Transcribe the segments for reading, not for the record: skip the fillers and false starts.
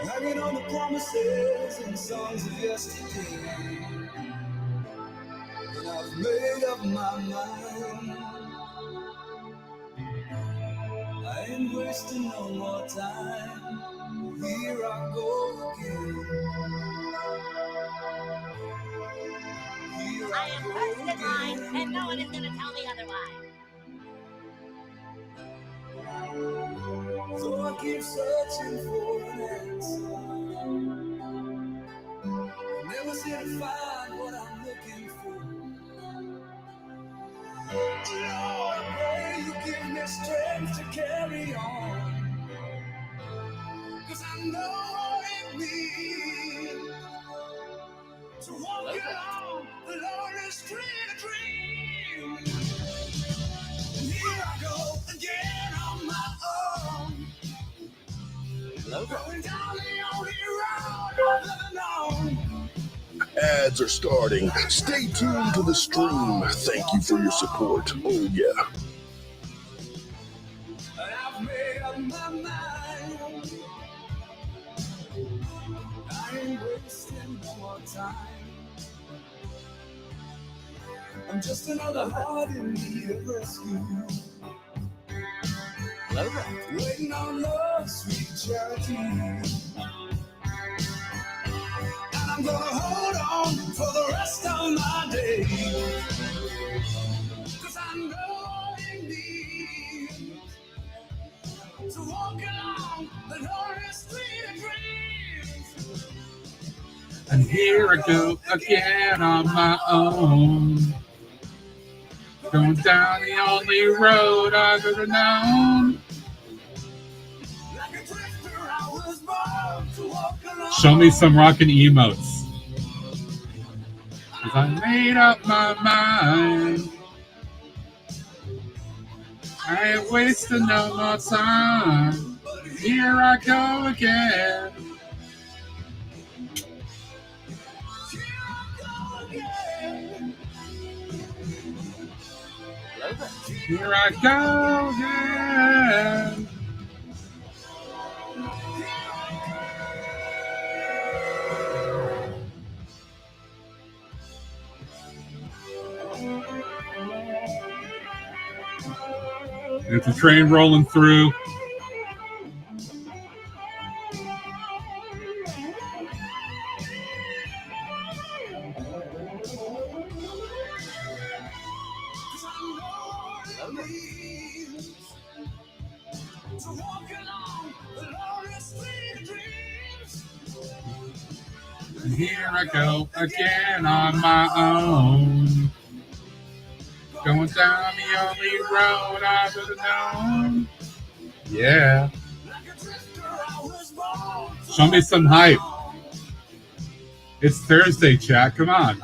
hanging on the promises and songs of yesterday. And I've made up my mind. I ain't wasting no more time. Here I go again. Here I am first in line, and no one is going to tell me otherwise. So I keep searching for an answer. I never seem to find what I'm looking for. Lord, I pray you give me strength to carry on. 'Cause I know what it means to walk along the lonely street of dreams. And here I go again on my own. Going down the only road I've ever known. Ads are starting. Stay tuned to the stream. Thank you for your support. Oh, yeah. And I've made up my mind. I ain't wasting no more time. I'm just another heart in need of rescue. Waiting on love's sweet charity. And I'm gonna hold on for the rest of my days. 'Cause I know it means to walk along the lonely street of dreams. And here I go again on my own. Going down the only road I've ever known. Show me some rockin' emotes. 'Cause I made up my mind. I ain't wasting no more time. Here I go again. Here I go again. It's a train rolling through. And here I go again on my own. Going down the only road I've ever known. Yeah. Show me some hype. It's Thursday, chat. Come on.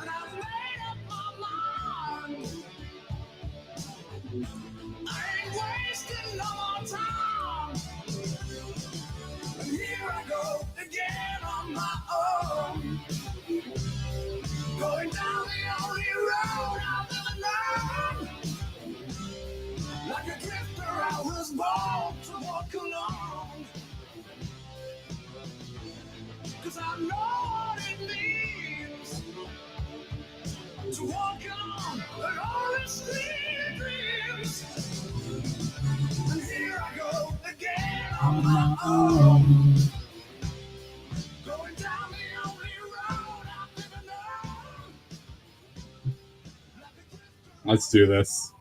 Going down the only road I've ever known. Like a drifter, I was born to walk alone. 'Cause I know what it means to walk along the lonely street of dreams. And here I go again on my own. Going down the only road I've ever known. Let's do this.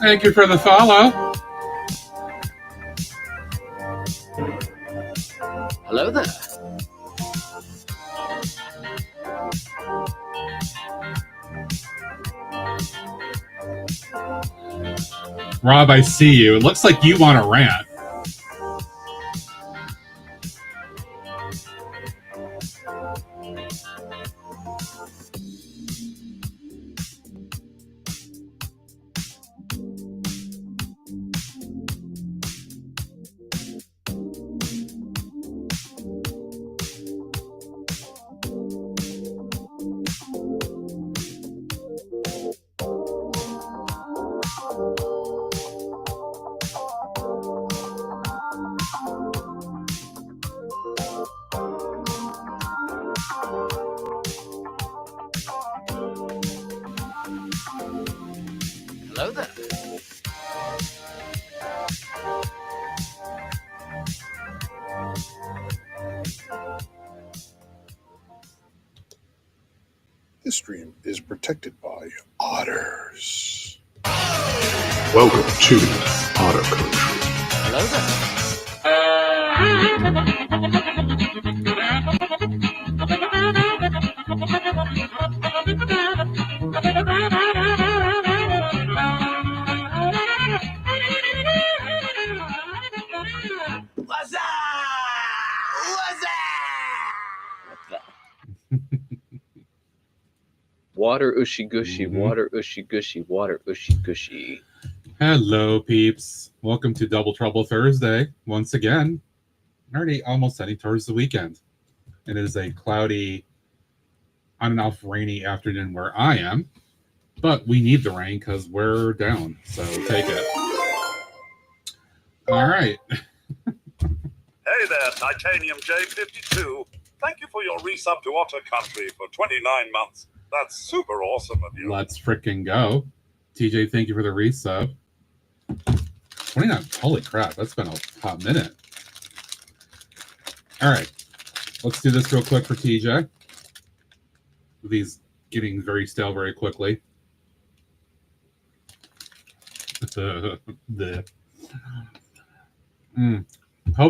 Thank you for the follow. Hello there. Rob, I see you. It looks like you want to rant. Hello there. This stream is protected by otters. Welcome to Otter Country. Hello there. What's up? Water ushy gushy, water ushy gushy, water ushy gushy. Hello, peeps. Welcome to Double Trouble Thursday. Once again, already almost heading towards the weekend. It is a cloudy, on and off rainy afternoon where I am, but we need the rain because we're down, so take it. All right. Hey there, Titanium J52. Thank you for your resub to Otter Country for 29 months. That's super awesome of you. Let's freaking go. TJ, thank you for the resub. 29, holy crap, that's been a hot minute. All right, let's do this real quick for TJ. These getting very stale very quickly. Hope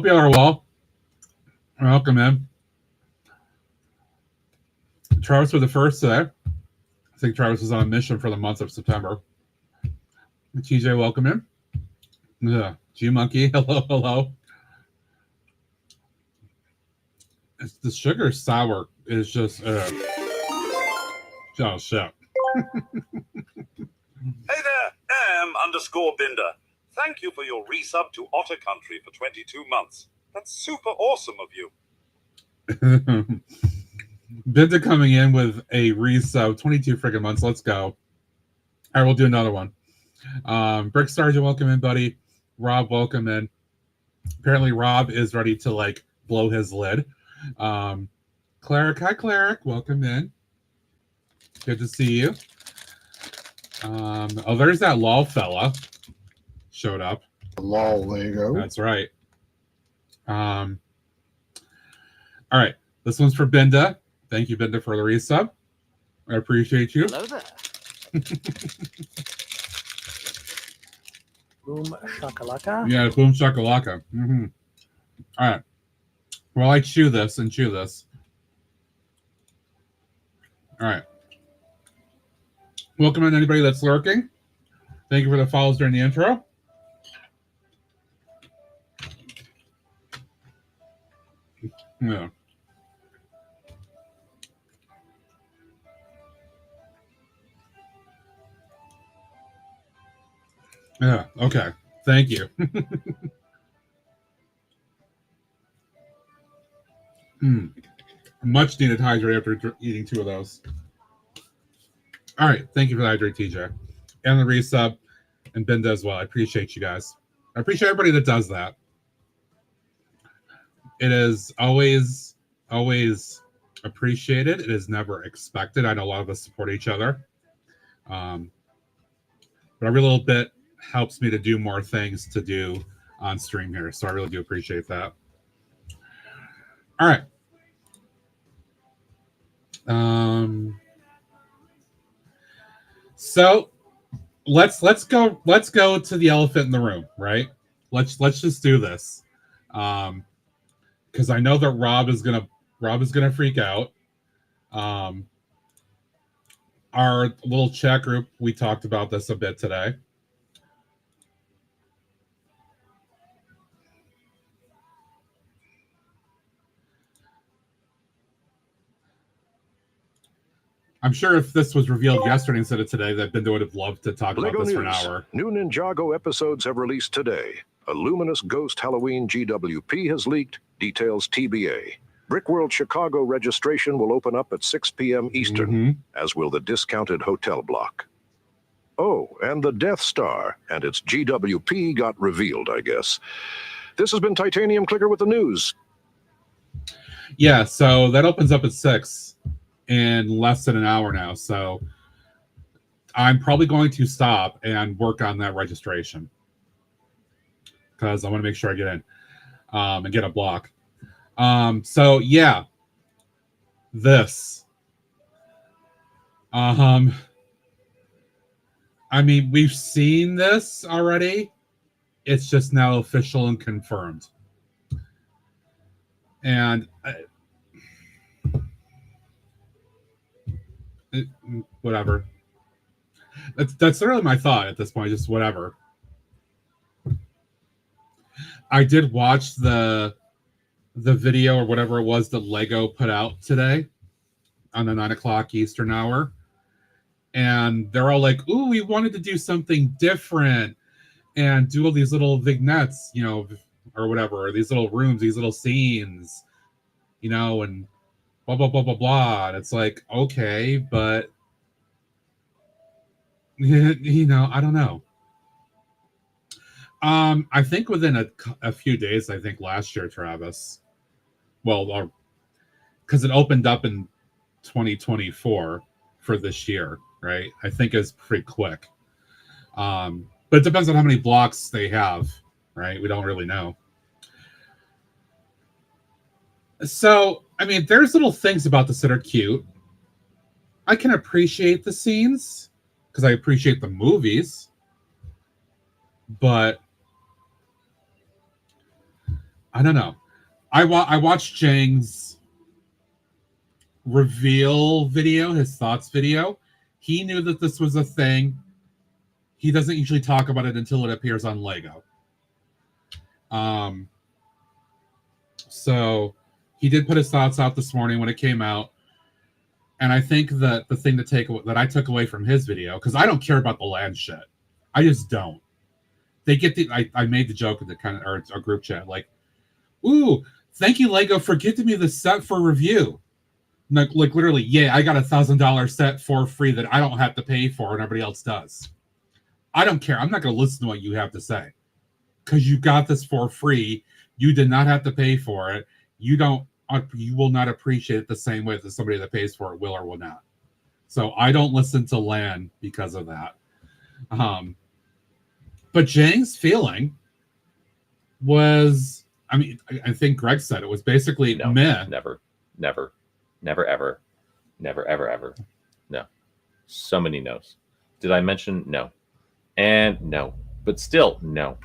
you are well. Welcome in. Travis for the first today. I think Travis was on a mission for the month of September. TJ, welcome in. G Monkey, hello. The sugar sour is just oh shit. Hey there, _Binder. Thank you for your resub to Otter Country for 22 months. That's super awesome of you. Binta coming in with a resub, 22 friggin' months. Let's go. All right, we'll do another one. Brick Sergeant, welcome in, buddy. Rob, welcome in. Apparently, Rob is ready to like blow his lid. Cleric, hi, Cleric. Welcome in. Good to see you. Oh, there's that LOL fella. Showed up. LOL Lego. That's right. All right. This one's for Binda. Thank you, Binda, for the resub. I appreciate you. Hello there. Boom shakalaka. Yeah, boom shakalaka. Mm-hmm. All right. Well, I chew this and chew this. All right. Welcome in anybody that's lurking. Thank you for the follows during the intro. Yeah. Yeah, okay. Thank you. Much needed hydrate after eating 2 of those. All right. Thank you for the hydrate, TJ. And the resub, and Binda as well. I appreciate you guys. I appreciate everybody that does that. It is always appreciated. It is never expected. I know a lot of us support each other. But every little bit helps me to do more things to do on stream here. So I really do appreciate that. All right. So let's go to the elephant in the room, right? Let's just do this. Because I know that Rob is gonna freak out. Our little chat group, we talked about this a bit today. I'm sure if this was revealed yesterday instead of today, that Bindo would have loved to talk Lego about this News. for an hour. New Ninjago episodes have released today. A luminous ghost Halloween GWP has leaked. Details TBA. Brickworld Chicago registration will open up at 6 p.m. Eastern, as will the discounted hotel block. Oh, and the Death Star and its GWP got revealed, I guess. This has been Titanium Clicker with the news. Yeah, so that opens up at 6 in less than an hour now. So I'm probably going to stop and work on that registration because I want to make sure I get in and get a block. So yeah, this. I mean, we've seen this already. It's just now official and confirmed. And whatever. That's really my thought at this point. Just whatever. I did watch the video or whatever it was that Lego put out today on the 9 o'clock Eastern hour, and they're all like, "Ooh, we wanted to do something different and do all these little vignettes, you know, or whatever, or these little rooms, these little scenes, you know, and blah blah blah blah blah." And it's like, okay, but you know, I don't know. I think within a few days, I think last year, Travis, well, because it opened up in 2024 for this year, right? I think it's pretty quick. But it depends on how many blocks they have, right? We don't really know. So, I mean, there's little things about this that are cute. I can appreciate the scenes because I appreciate the movies, but I don't know. I watched Jang's reveal video, his thoughts video. He knew that this was a thing. He doesn't usually talk about it until it appears on Lego. So he did put his thoughts out this morning when it came out. And I think that the thing that I took away from his video, because I don't care about the land shit. I just don't. They get I made the joke in the kind of or a group chat, like, ooh, thank you, Lego, for giving me the set for review. Like literally, yeah, I got $1,000 set for free that I don't have to pay for and everybody else does. I don't care. I'm not going to listen to what you have to say because you got this for free. You did not have to pay for it. You will not appreciate it the same way that somebody that pays for it will or will not. So I don't listen to LAN because of that. But Jang's feeling was, I mean, I think Greg said it was basically meh. Never, ever. No. So many no's. Did I mention no? And no. But still, no.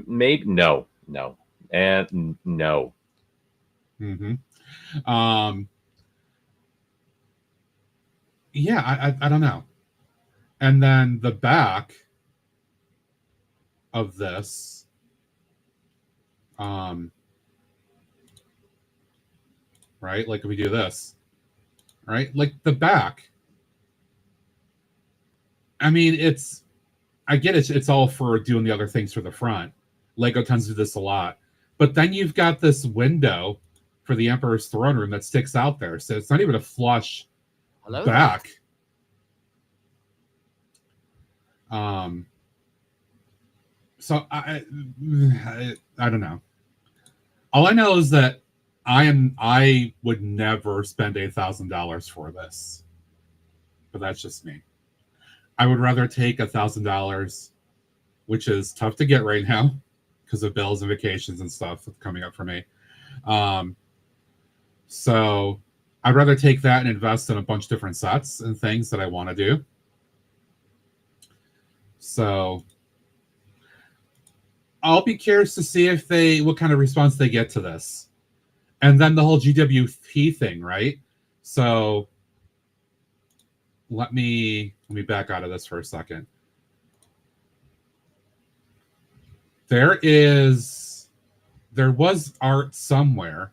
Maybe no. And no. Mm-hmm. Yeah, I don't know. And then the back of this, right? Like if we do this, right? Like the back. I mean, I get it. It's all for doing the other things for the front. Lego tends to do this a lot. But then you've got this window for the Emperor's throne room that sticks out there. So it's not even a flush back. So I don't know. All I know is that I would never spend $8,000 for this. But that's just me. I would rather take $1,000, which is tough to get right now because of bills and vacations and stuff coming up for me. So I'd rather take that and invest in a bunch of different sets and things that I want to do. So I'll be curious to see what kind of response they get to this. And then the whole GWP thing, right? So let me back out of this for a second. There was art somewhere.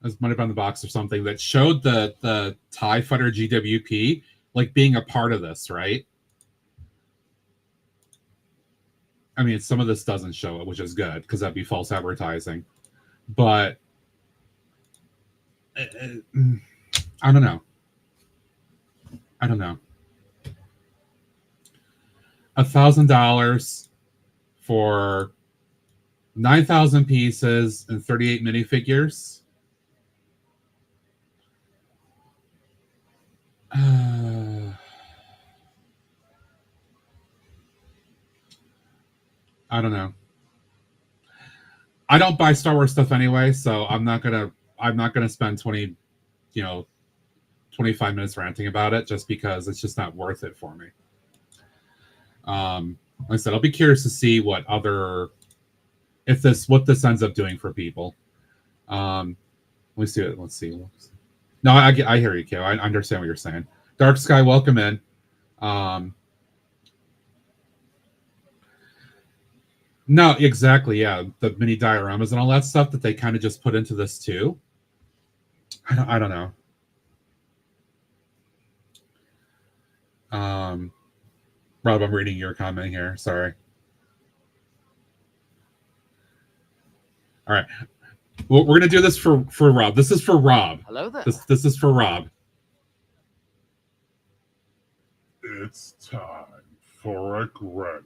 This might have been the box or something that showed the TIE Fighter GWP like being a part of this, right? I mean, some of this doesn't show it, which is good because that'd be false advertising. But I don't know. $1,000 for 9,000 pieces and 38 minifigures. I don't know. I don't buy Star Wars stuff anyway, so I'm not gonna spend 25 minutes ranting about it just because it's just not worth it for me. Like I said, I'll be curious to see what this ends up doing for people. Let's see. No, I hear you, Kyo. I understand what you're saying. Dark Sky, welcome in. No, exactly. Yeah, the mini dioramas and all that stuff that they kind of just put into this too. I don't know. Rob, I'm reading your comment here. Sorry. All right. Well, we're gonna do this for Rob. This is for Rob. Hello there. This is for Rob. It's time for a Greg.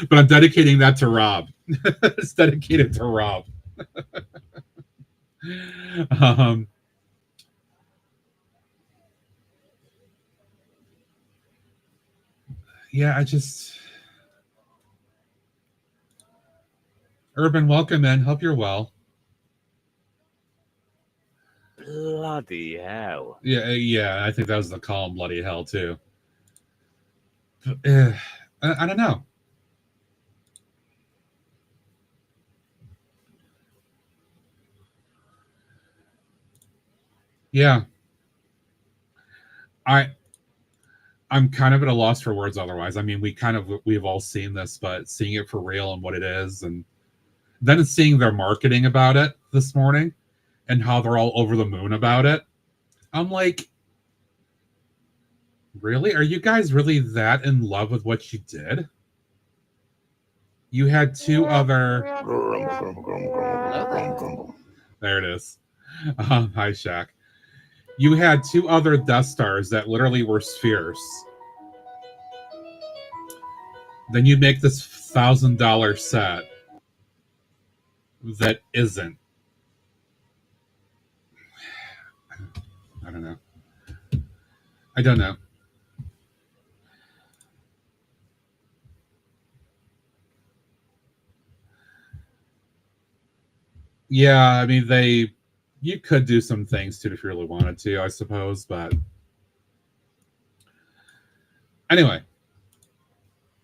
But I'm dedicating that to Rob. It's dedicated to Rob. Yeah, Urban, welcome in. Hope you're well. Bloody hell. Yeah, I think that was the calm bloody hell too. I don't know. Yeah. I'm kind of at a loss for words otherwise. I mean, we've all seen this, but seeing it for real and what it is, and then seeing their marketing about it this morning and how they're all over the moon about it. I'm like, really? Are you guys really that in love with what you did? You had two other... There it is. Hi, Shaq. You had two other Death Stars that literally were spheres. Then you make this $1,000 set that isn't. I don't know. Yeah, I mean, you could do some things too if you really wanted to, I suppose, but anyway,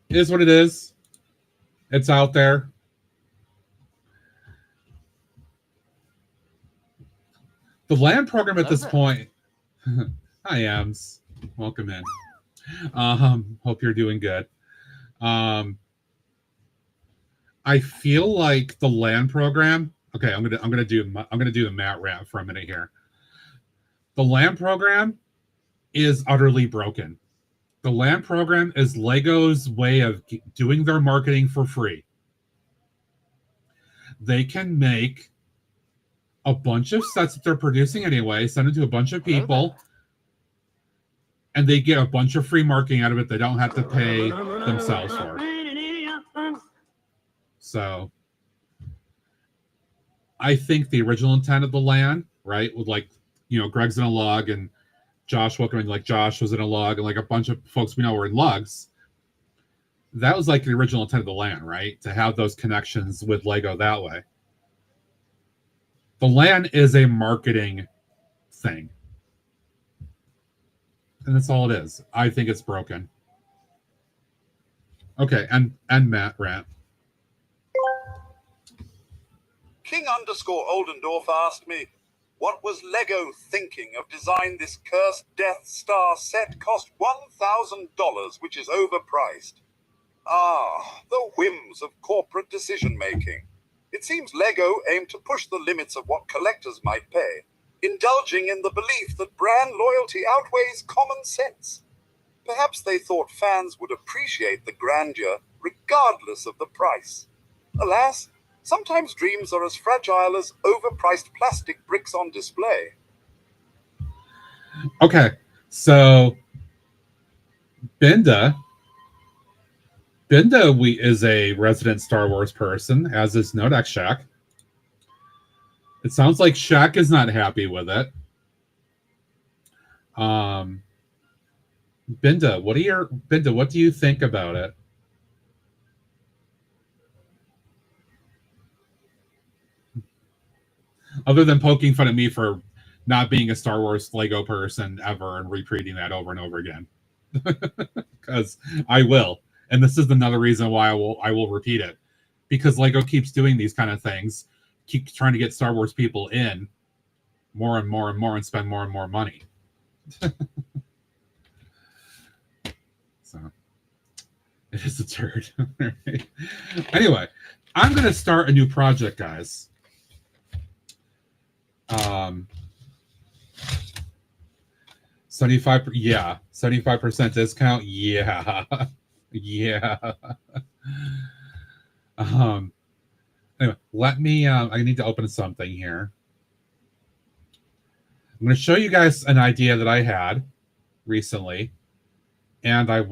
it is what it is. It's out there. The land program at this point. Hi, Ems. Welcome in. Hope you're doing good. I feel like the land program. Okay, I'm gonna do the Matt rant for a minute here. The land program is utterly broken. The land program is Lego's way of doing their marketing for free. They can make a bunch of sets that they're producing anyway, send it to a bunch of people, and they get a bunch of free marketing out of it they don't have to pay themselves for. So I think the original intent of the land, right, with Greg's in a log and Josh welcoming, like Josh was in a log and like a bunch of folks we know were in logs. That was like the original intent of the land, right? To have those connections with Lego that way. The land is a marketing thing. And that's all it is. I think it's broken. Okay, and Matt rant. King_Oldendorf asked me, what was Lego thinking of designing this cursed Death Star set cost $1,000, which is overpriced? Ah, the whims of corporate decision-making. It seems Lego aimed to push the limits of what collectors might pay, indulging in the belief that brand loyalty outweighs common sense. Perhaps they thought fans would appreciate the grandeur regardless of the price. Alas, sometimes dreams are as fragile as overpriced plastic bricks on display. Okay, so Binda is a resident Star Wars person, as is Nodak Shack. It sounds like Shack is not happy with it. Binda, what do you think about it? Other than poking fun at me for not being a Star Wars Lego person ever and repeating that over and over again. Because I will. And this is another reason why I will repeat it. Because Lego keeps doing these kind of things, keep trying to get Star Wars people in more and more and more and spend more and more money. So it is a turd. Anyway, I'm going to start a new project, guys. 75% discount. Yeah. Anyway, let me I need to open something here. I'm going to show you guys an idea that I had recently, and I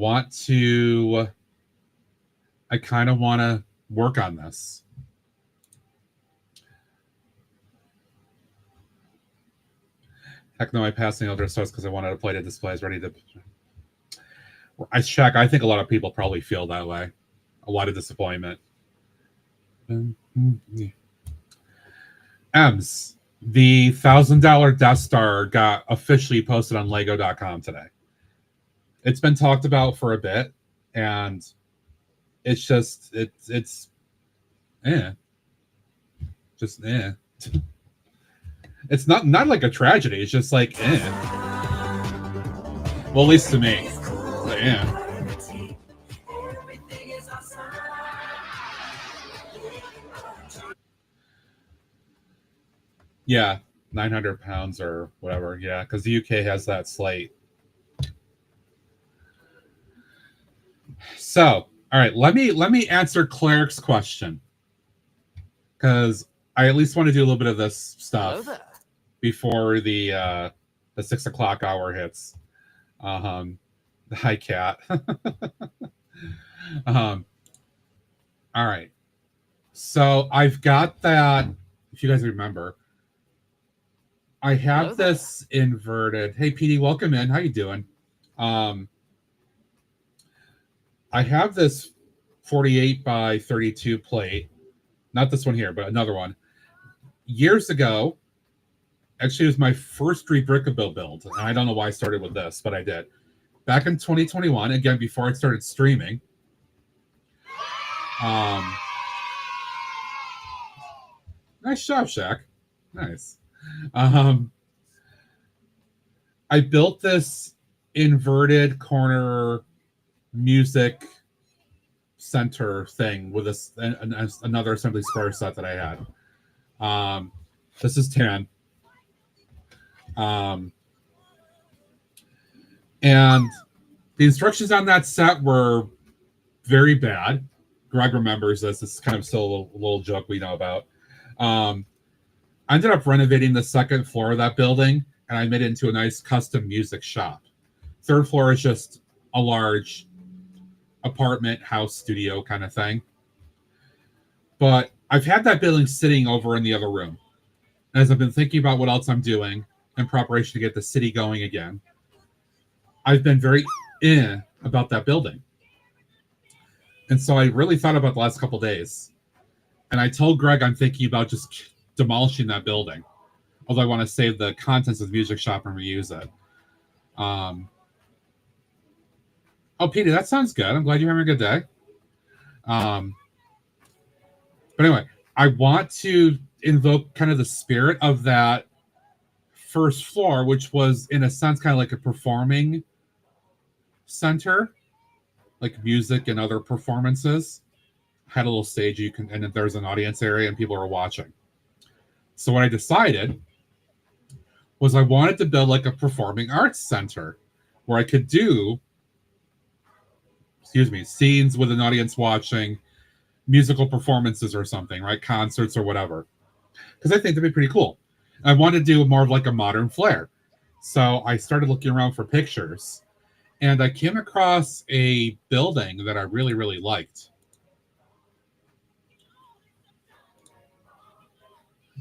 kind of want to work on this. Heck no, I'm passing over source because I wanted to play the displays ready to. I think a lot of people probably feel that way. A lot of disappointment. Ems, the $1,000 Death Star got officially posted on Lego.com today. It's been talked about for a bit, and it's just it's It's not like a tragedy. It's just like, Well, at least to me. But, Yeah, 900 pounds or whatever. Yeah, because the UK has that slate. So, all right, let me answer Cleric's question, because I at least want to do a little bit of this stuff before the 6 o'clock hour hits. Hi, Cat. All right. So I've got that. If you guys remember, I have this inverted. Hey, PD, welcome in. How you doing? I have this 48 by 32 plate. Not this one here, but another one. Years ago, actually, it was my first rebrickable build. And I don't know why I started with this, but I did. Back in 2021, again, before I started streaming. Nice job, Shaq. Nice. I built this inverted corner music center thing with another assembly square set that I had. This is 10. And the instructions on that set were very bad. Greg remembers this. This is kind of still a little joke we know about. I ended up renovating the second floor of that building, and I made it into a nice custom music shop. Third floor is just a large apartment, house, studio kind of thing. But I've had that building sitting over in the other room. As I've been thinking about what else I'm doing in preparation to get the city going again, I've been very about that building. And so I really thought about the last couple days. And I told Greg I'm thinking about just demolishing that building. Although I want to save the contents of the music shop and reuse it. Oh, Petey, that sounds good. I'm glad you're having a good day. But anyway, I want to invoke kind of the spirit of that first floor, which was in a sense kind of like a performing center, like music and other performances. Had a little stage you can, and there's an audience area and people are watching. So what I decided was I wanted to build like a performing arts center where I could do, scenes with an audience watching, musical performances or something, right? Concerts or whatever. Because I think that'd be pretty cool. I wanted to do more of like a modern flair. So I started looking around for pictures and I came across a building that I really, really liked.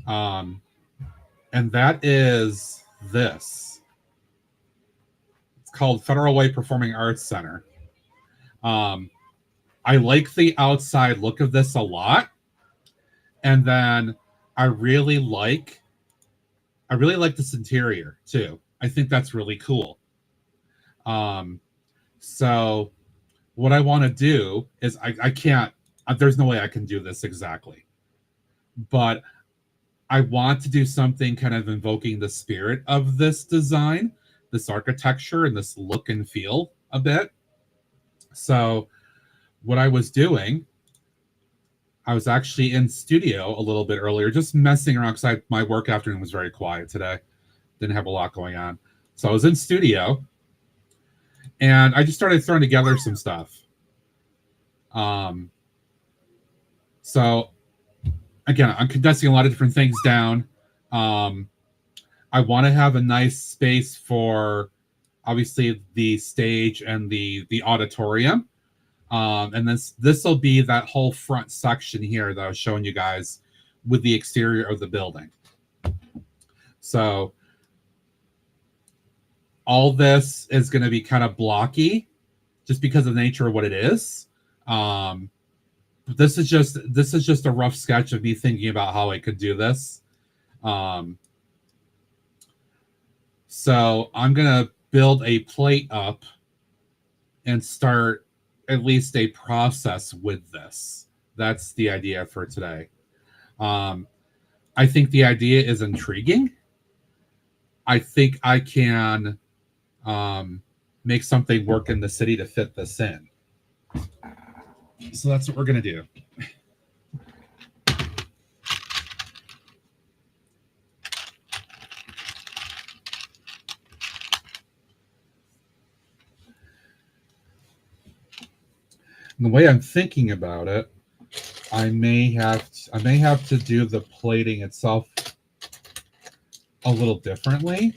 And that is this. It's called Federal Way Performing Arts Center. I like the outside look of this a lot. And then I really like this interior too. I think that's really cool. So what I want to do is I can't, there's no way I can do this exactly. But I want to do something kind of invoking the spirit of this design, this architecture, and this look and feel a bit. So what I was doing, I was actually in studio a little bit earlier, just messing around because my work afternoon was very quiet today. Didn't have a lot going on. So I was in studio and I just started throwing together some stuff. So again, I'm condensing a lot of different things down. I want to have a nice space for obviously the stage and the auditorium. And this will be that whole front section here that I was showing you guys with the exterior of the building. So all this is going to be kind of blocky just because of the nature of what it is. This is just a rough sketch of me thinking about how I could do this. So I'm going to build a plate up and start at least a process with this. That's the idea for today. I think the idea is intriguing. I think I can make something work in the city to fit this in. So that's what we're going to do. And the way I'm thinking about it, I may have to do the plating itself a little differently.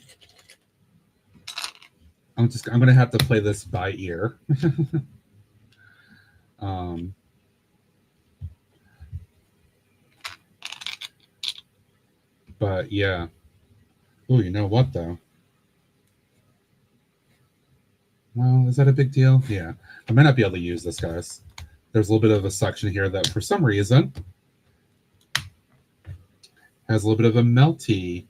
I'm going to have to play this by ear. But yeah. Oh, you know what though? Well, is that a big deal? Yeah. I might not be able to use this, guys. There's a little bit of a section here that for some reason has a little bit of a melty.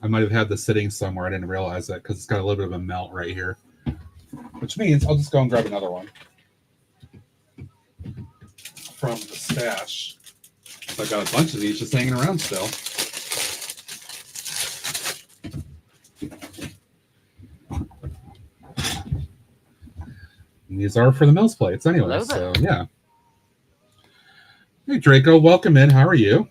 I might have had this sitting somewhere. I didn't realize that because it's got a little bit of a melt right here. Which means I'll just go and grab another one from the stash. So I got a bunch of these just hanging around still. And these are for the Mills plates anyway. So yeah. Hey Draco, welcome in. How are you?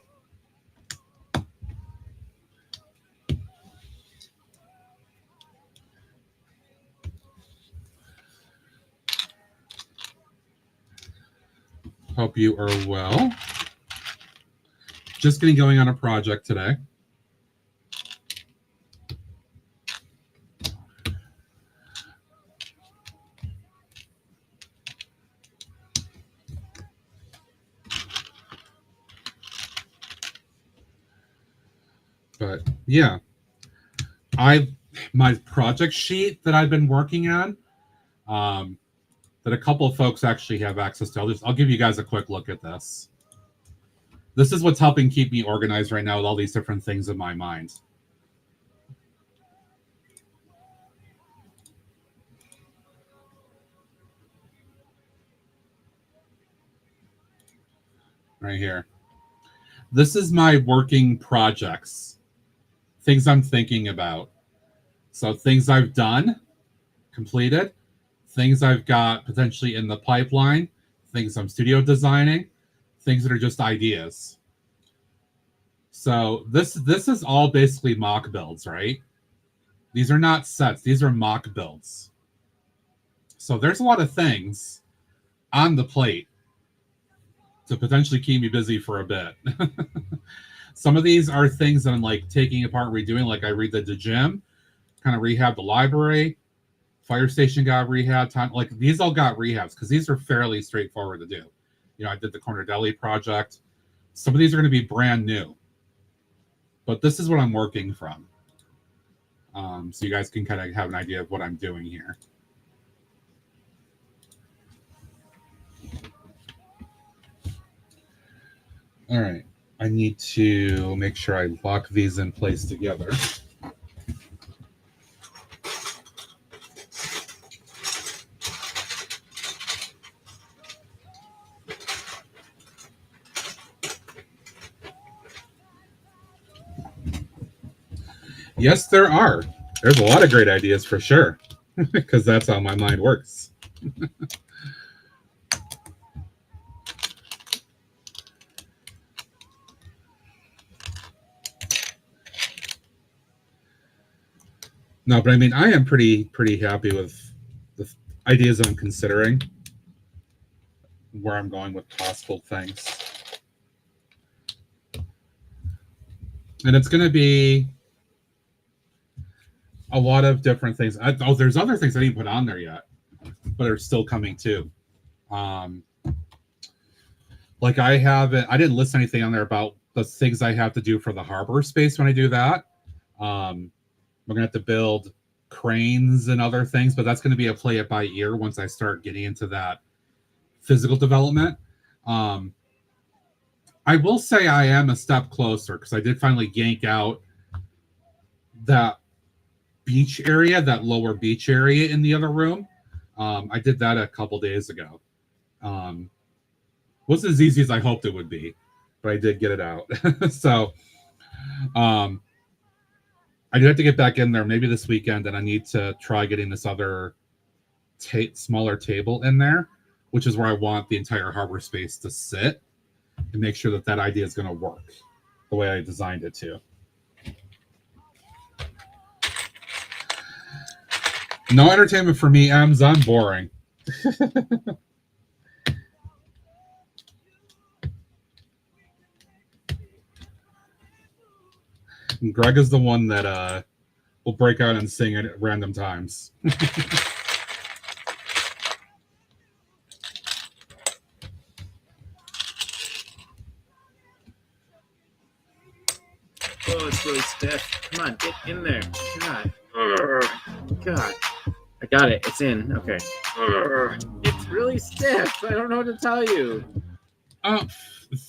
Hope you are well. Just getting going on a project today. But yeah, my project sheet that I've been working on, that a couple of folks actually have access to. I'll give you guys a quick look at this. This is what's helping keep me organized right now with all these different things in my mind. right here. This is my working projects, things I'm thinking about. So things I've done, completed, things I've got potentially in the pipeline, things I'm studio designing, things that are just ideas. So this is all basically mock builds, right? These are not sets. These are mock builds. So there's a lot of things on the plate to potentially keep me busy for a bit. Some of these are things that I'm like taking apart and redoing. Like I redid the gym, kind of rehab the library, fire station got rehab. Like these all got rehabs because these are fairly straightforward to do. You know, I did the corner deli project. Some of these are going to be brand new, but this is what I'm working from. So you guys can kind of have an idea of what I'm doing here. All right, I need to make sure I lock these in place together. Yes, there are. There's a lot of great ideas for sure, because that's how my mind works. No, but I mean, I am pretty happy with the ideas that I'm considering, where I'm going with possible things. And it's going to be a lot of different things. There's other things I didn't put on there yet, but are still coming too. Like I didn't list anything on there about the things I have to do for the harbor space when I do that. We're going to have to build cranes and other things, but that's going to be a play it by ear once I start getting into that physical development. I will say I am a step closer because I did finally yank out that beach area, that lower beach area in the other room. I did that a couple days ago. Wasn't as easy as I hoped it would be, but I did get it out. So I do have to get back in there maybe this weekend, and I need to try getting this other smaller table in there, which is where I want the entire harbor space to sit, and make sure that that idea is going to work the way I designed it to. No entertainment for me, Ems. I'm boring. Greg is the one that will break out and sing at random times. Oh, it's really stiff. Come on, get in there. God. God. I got it. It's in. Okay. It's really stiff. I don't know what to tell you. The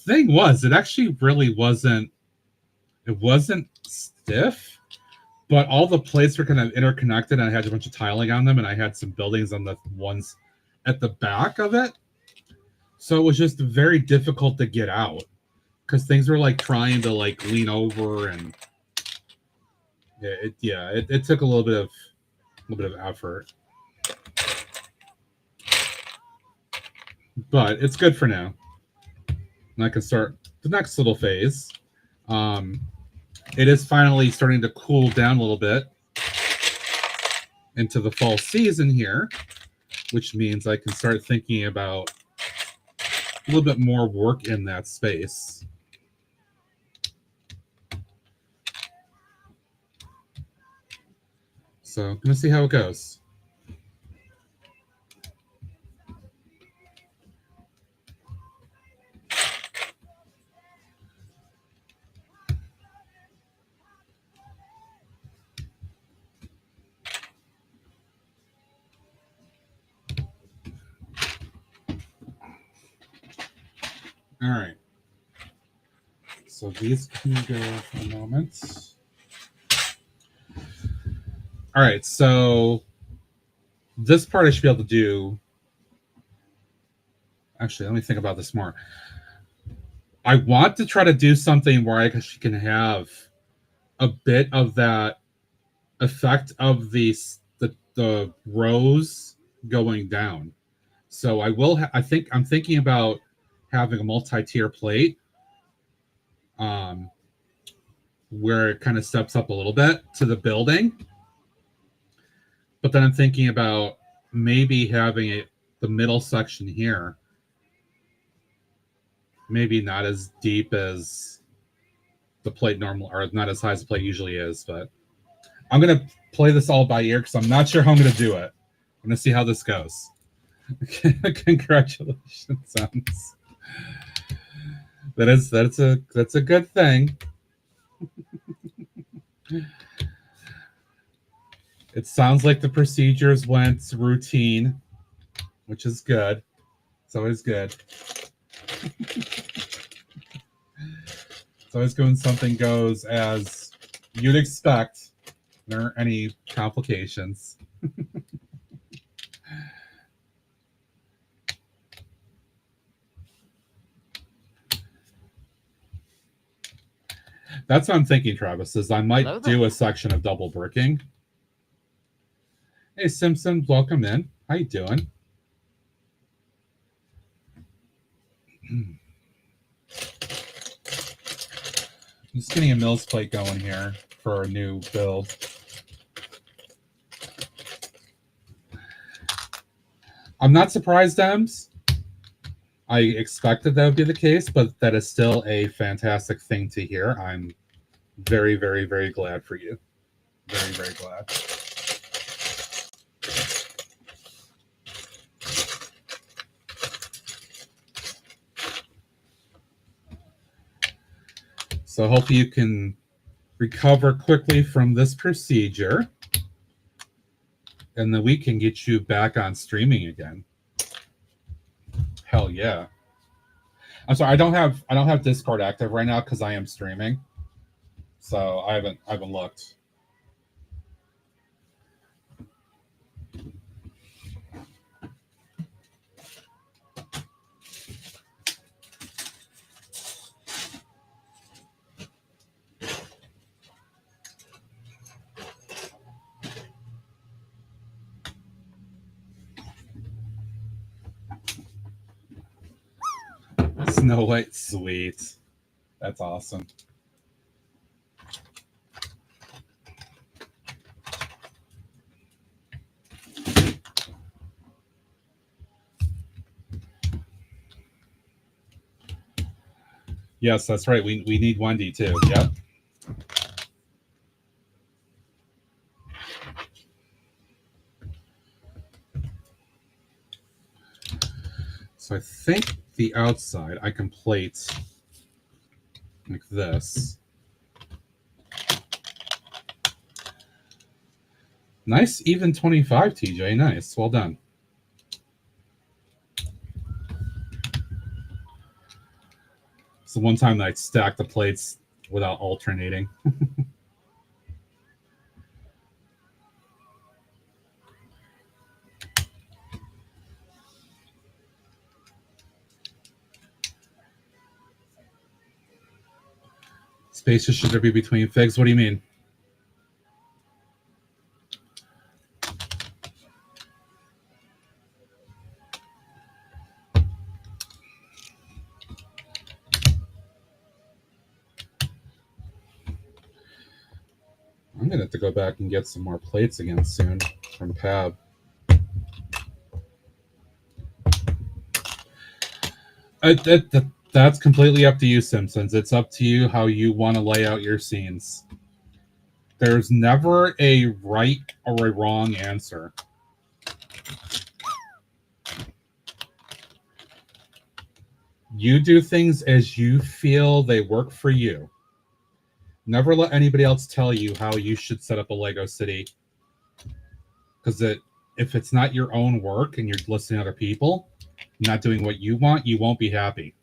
thing was, it actually really wasn't. It wasn't stiff, but all the plates were kind of interconnected, and I had a bunch of tiling on them, and I had some buildings on the ones at the back of it. So it was just very difficult to get out because things were like trying to like lean over, and it took a little bit of effort, but it's good for now. And I can start the next little phase. It is finally starting to cool down a little bit into the fall season here, which means I can start thinking about a little bit more work in that space. So I'm going to see how it goes. All right. So these can go for a moment. All right. So this part I should be able to do. Actually, let me think about this more. I want to try to do something where I can have a bit of that effect of the rows going down. So I will. I'm thinking about having a multi-tier plate, where it kind of steps up a little bit to the building. But then I'm thinking about maybe having the middle section here, maybe not as deep as the plate normal, or not as high as the plate usually is. But I'm gonna play this all by ear because I'm not sure how I'm gonna do it. I'm gonna see how this goes. Congratulations, Sons. That's a good thing. It sounds like the procedures went routine, which is good. It's always good. It's always good when something goes as you'd expect. There aren't any complications. That's what I'm thinking, Travis, is I might do a section of double bricking. Hey, Simpson, welcome in. How you doing? I'm just getting a Mills plate going here for a new build. I'm not surprised, Ems. I expected that would be the case, but that is still a fantastic thing to hear. I'm very, very, very glad for you. Very, very glad. So I hope you can recover quickly from this procedure, and then we can get you back on streaming again. Hell yeah. I'm sorry, I don't have Discord active right now because I am streaming. So I haven't looked. Snow White, sweet. That's awesome. Yes, that's right. We need Wendy too. Yep. So I think the outside I can plate like this. Nice, even 25, TJ. Nice. Well done. It's the one time that I stacked the plates without alternating. Spaces should there be between figs? What do you mean? I'm going to have to go back and get some more plates again soon from Pab. That's completely up to you, Simpsons. It's up to you how you want to lay out your scenes. There's never a right or a wrong answer. You do things as you feel they work for you. Never let anybody else tell you how you should set up a Lego city. Because if it's not your own work and you're listening to other people, not doing what you want, you won't be happy.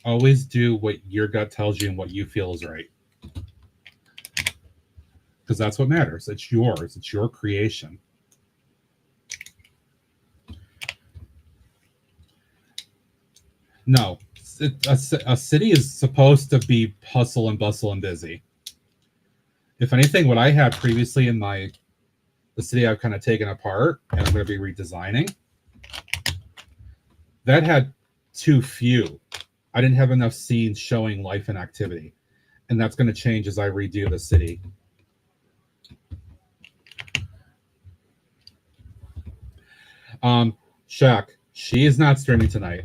Always do what your gut tells you and what you feel is right. Because that's what matters. It's yours. It's your creation. No, a city is supposed to be hustle and bustle and busy. If anything, what I had previously in the city I've kind of taken apart and I'm going to be redesigning, that had too few. I didn't have enough scenes showing life and activity, and that's going to change as I redo the city. Shaq, she is not streaming tonight.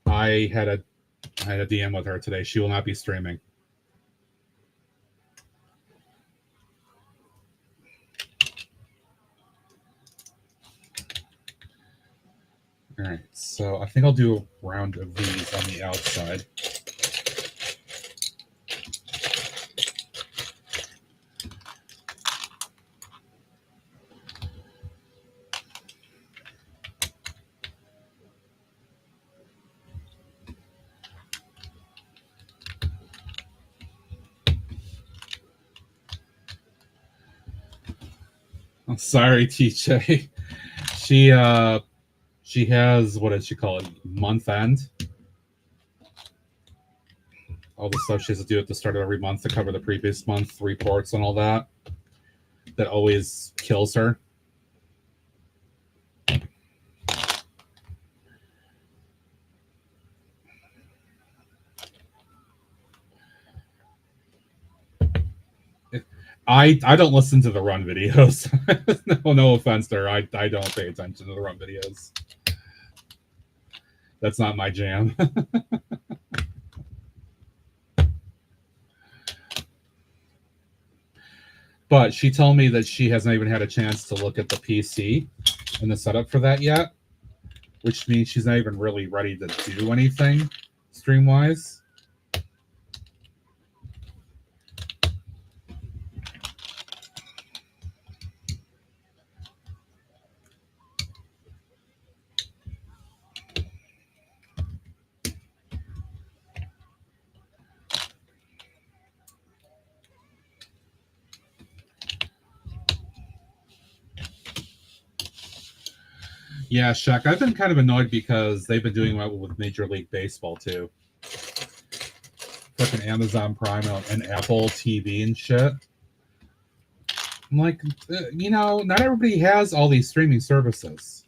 I had a DM with her today. She will not be streaming. All right, so I think I'll do a round of these on the outside. I'm sorry, TJ. She has, what does she call it? Month end. All the stuff she has to do at the start of every month to cover the previous month reports and all that. That always kills her. I don't listen to the run videos. No offense there. I don't pay attention to the run videos. That's not my jam. But she told me that she hasn't even had a chance to look at the PC and the setup for that yet, which means she's not even really ready to do anything stream-wise. Yeah, Shaq, I've been kind of annoyed because they've been doing that with Major League Baseball too. Fucking Amazon Prime and Apple TV and shit. I'm like, not everybody has all these streaming services.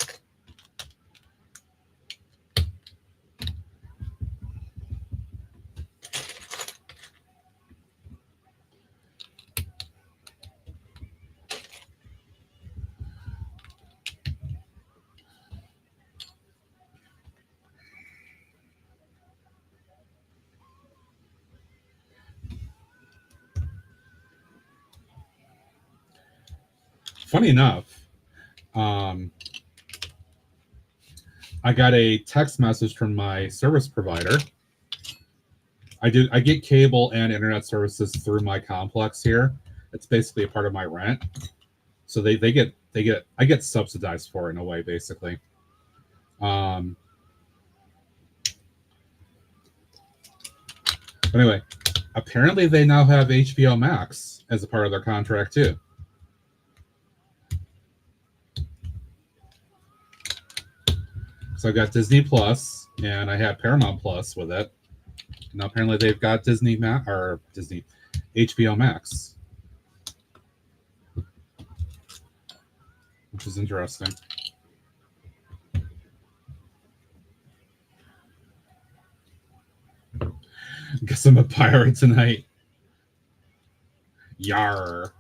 Funny enough, I got a text message from my service provider. I get cable and internet services through my complex here. It's basically a part of my rent. So I get subsidized for it in a way, basically. Anyway, apparently they now have HBO Max as a part of their contract too. So I got Disney Plus, and I had Paramount Plus with it. And now apparently they've got HBO Max, which is interesting. Guess I'm a pirate tonight. Yar.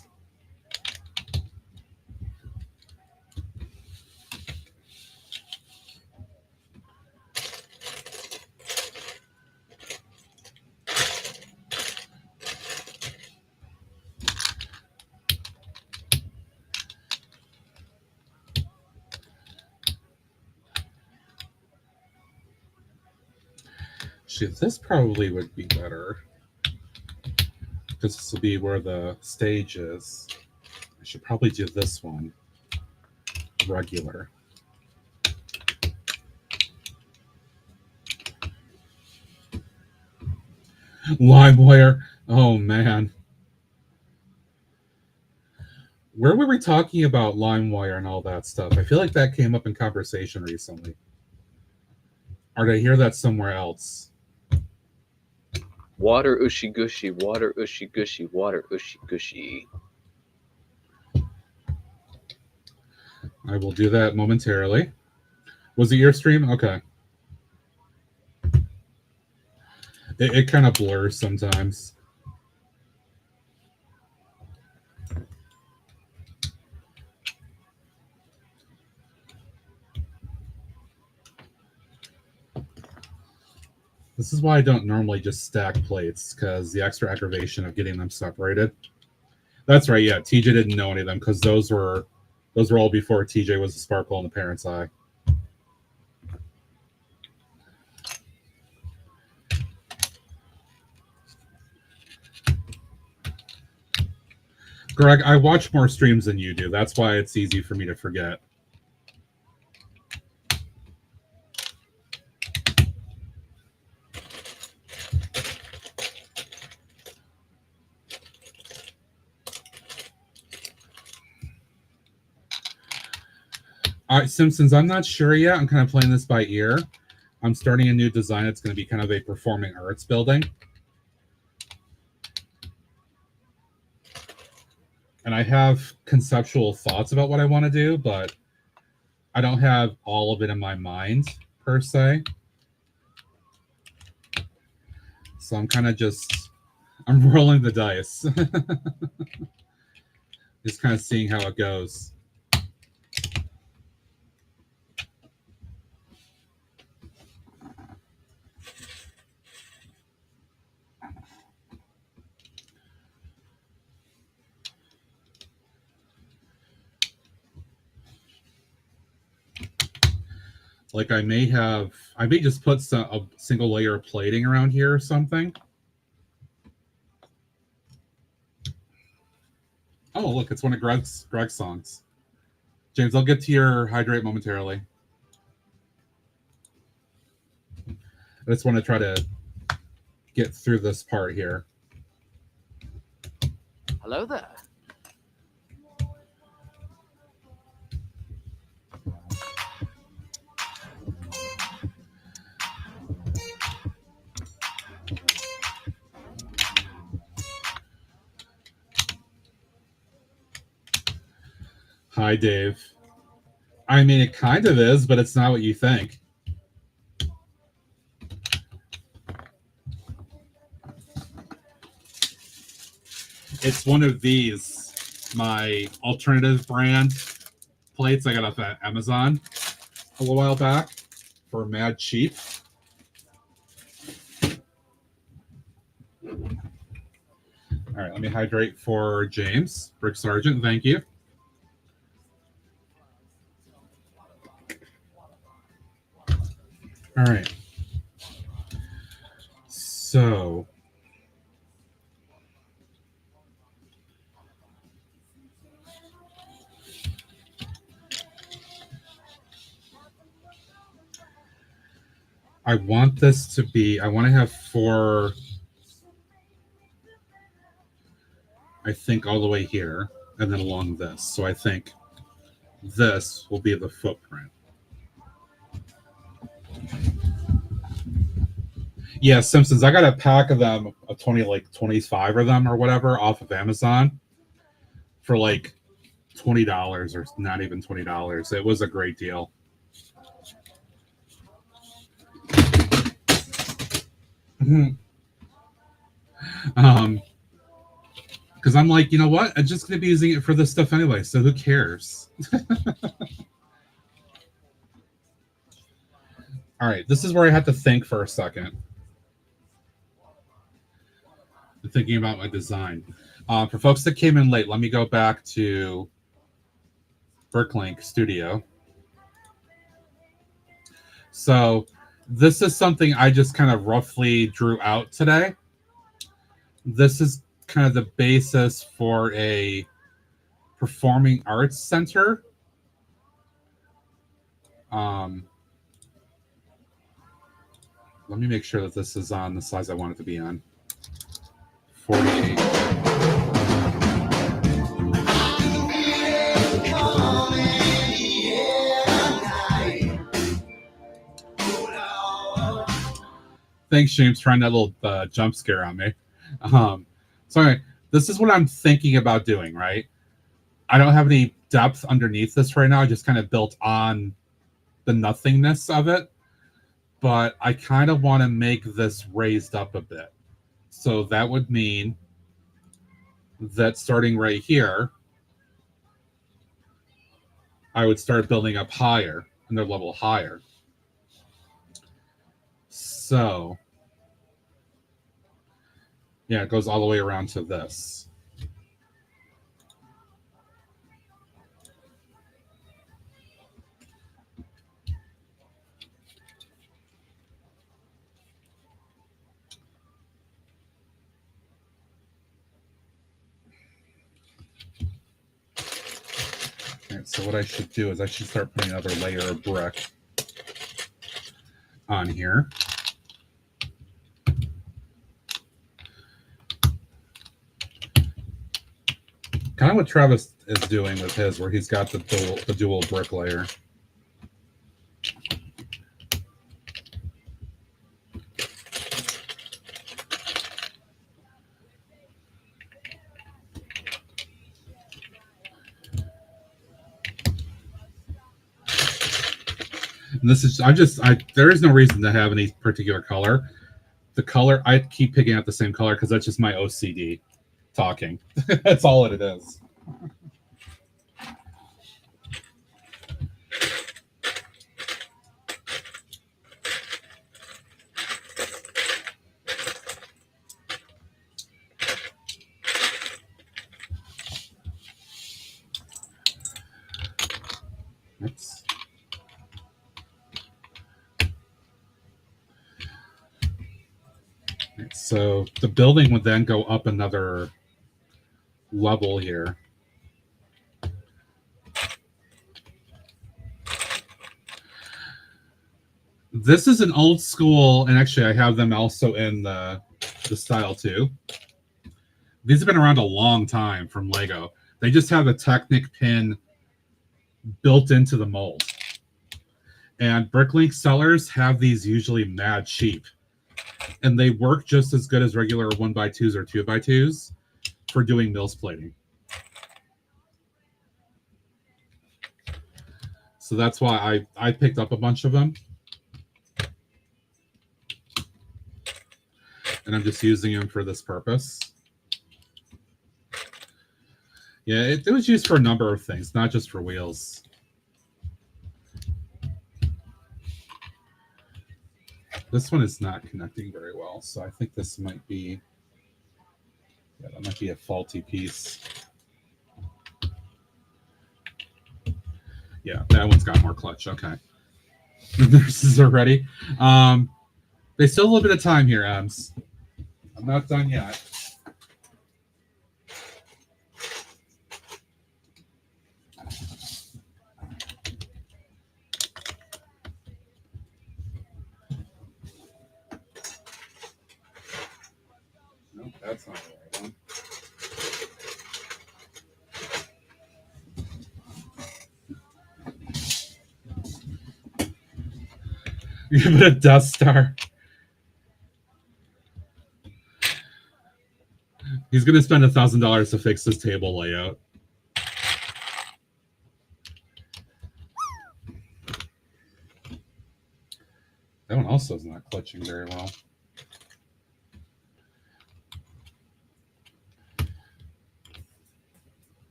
Shit, this probably would be better. Because this will be where the stage is. I should probably do this one. Regular. LimeWire. Oh, man. Where were we talking about LimeWire and all that stuff? I feel like that came up in conversation recently. Or did I hear that somewhere else? Water ushy gushy, water ushy gushy, water ushy gushy. I will do that momentarily. Was it your stream? Okay. It kind of blurs sometimes. This is why I don't normally just stack plates, because the extra aggravation of getting them separated. That's right, yeah. TJ didn't know any of them because those were all before TJ was a sparkle in the parent's eye. Greg, I watch more streams than you do. That's why it's easy for me to forget. All right, Simpsons, I'm not sure yet. I'm kind of playing this by ear. I'm starting a new design. It's going to be kind of a performing arts building. And I have conceptual thoughts about what I want to do, but I don't have all of it in my mind, per se. So I'm kind of I'm rolling the dice. Just kind of seeing how it goes. Like I may just put a single layer of plating around here or something. Oh, look, it's one of Greg's songs. James, I'll get to your hydrate momentarily. I just want to try to get through this part here. Hello there. Hi, Dave. I mean, it kind of is, but it's not what you think. It's one of these, my alternative brand plates I got off at Amazon a little while back for mad cheap. All right, let me hydrate for James, Brick Sergeant. Thank you. All right. So I want this to be, I want to have 4, I think, all the way here and then along this. So I think this will be the footprint. Yeah, Simpsons, I got a pack of them, of 25 of them or whatever off of Amazon for like $20 or not even $20. It was a great deal. Because I'm like, you know what? I'm just going to be using it for this stuff anyway, so who cares? All right, this is where I have to think for a second. I'm thinking about my design. For folks that came in late, let me go back to Bricklink Studio. So this is something I just kind of roughly drew out today. This is kind of the basis for a performing arts center. Let me make sure that this is on the size I want it to be on. 48. Thanks, James, trying that little jump scare on me. So anyway, this is what I'm thinking about doing, right? I don't have any depth underneath this right now. I just kind of built on the nothingness of it. But I kind of want to make this raised up a bit. So that would mean that starting right here, I would start building up higher, another level higher. So, yeah, it goes all the way around to this. Right, so what I should do is I should start putting another layer of brick on here. Kind of what Travis is doing with his, where he's got the dual brick layer. And this is, there is no reason to have any particular color. The color, I keep picking out the same color because that's just my OCD talking. That's all it is. Oops. So the building would then go up another level here. This is an old school, and actually I have them also in the style too. These have been around a long time from Lego. They just have a Technic pin built into the mold. And Bricklink sellers have these usually mad cheap. And they work just as good as regular 1x2s or 2x2s for doing mills plating. So that's why I picked up a bunch of them. And I'm just using them for this purpose. Yeah, it was used for a number of things, not just for wheels. This one is not connecting very well, so I think this might be, yeah, that might be a faulty piece. Yeah, that one's got more clutch. Okay. The nurses are ready. There's still a little bit of time here, Ems. I'm not done yet. Nope, that's not the right one. Give it a Death Star. He's going to spend $1,000 to fix this table layout. That one also is not clutching very well.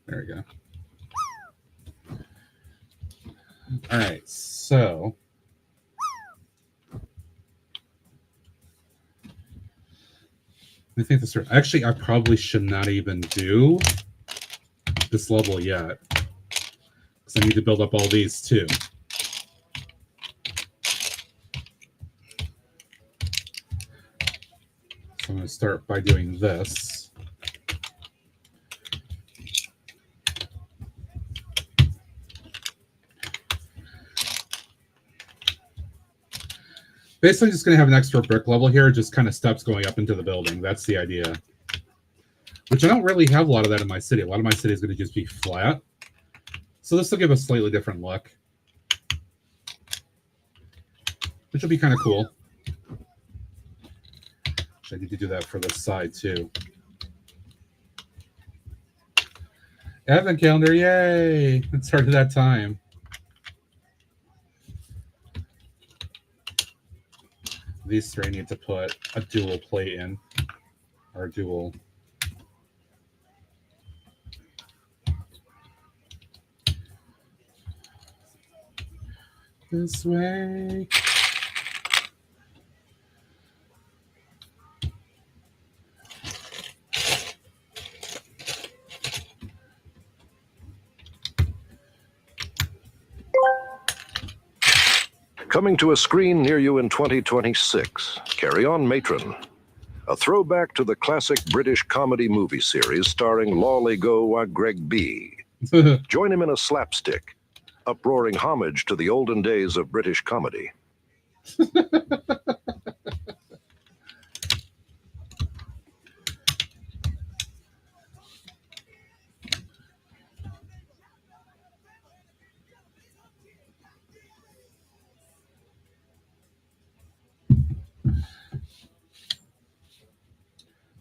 There we go. All right, so I think this. Actually, I probably should not even do this level yet because I need to build up all these too. So I'm going to start by doing this. Basically, just going to have an extra brick level here, just kind of steps going up into the building. That's the idea. Which I don't really have a lot of that in my city. A lot of my city is going to just be flat. So this will give a slightly different look. which will be kind of cool. I need to do that for the side too. Advent calendar, yay! It started that time. These three I need to put a dual plate in, or a dual. This way. Coming to a screen near you in 2026, Carry On Matron, a throwback to the classic British comedy movie series starring Lawley-Go Greg B. Join him in a slapstick, uproaring homage to the olden days of British comedy.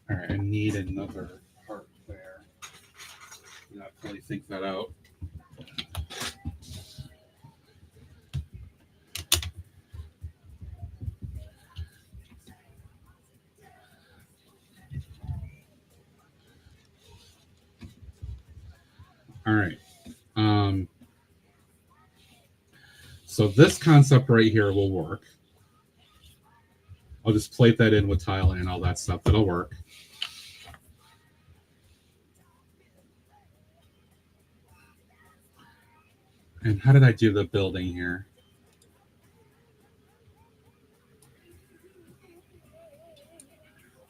All right, I need another part there. Not really think that out. All right. So this concept right here will work. I'll just plate that in with tile and all that stuff. That'll work. And how did I do the building here?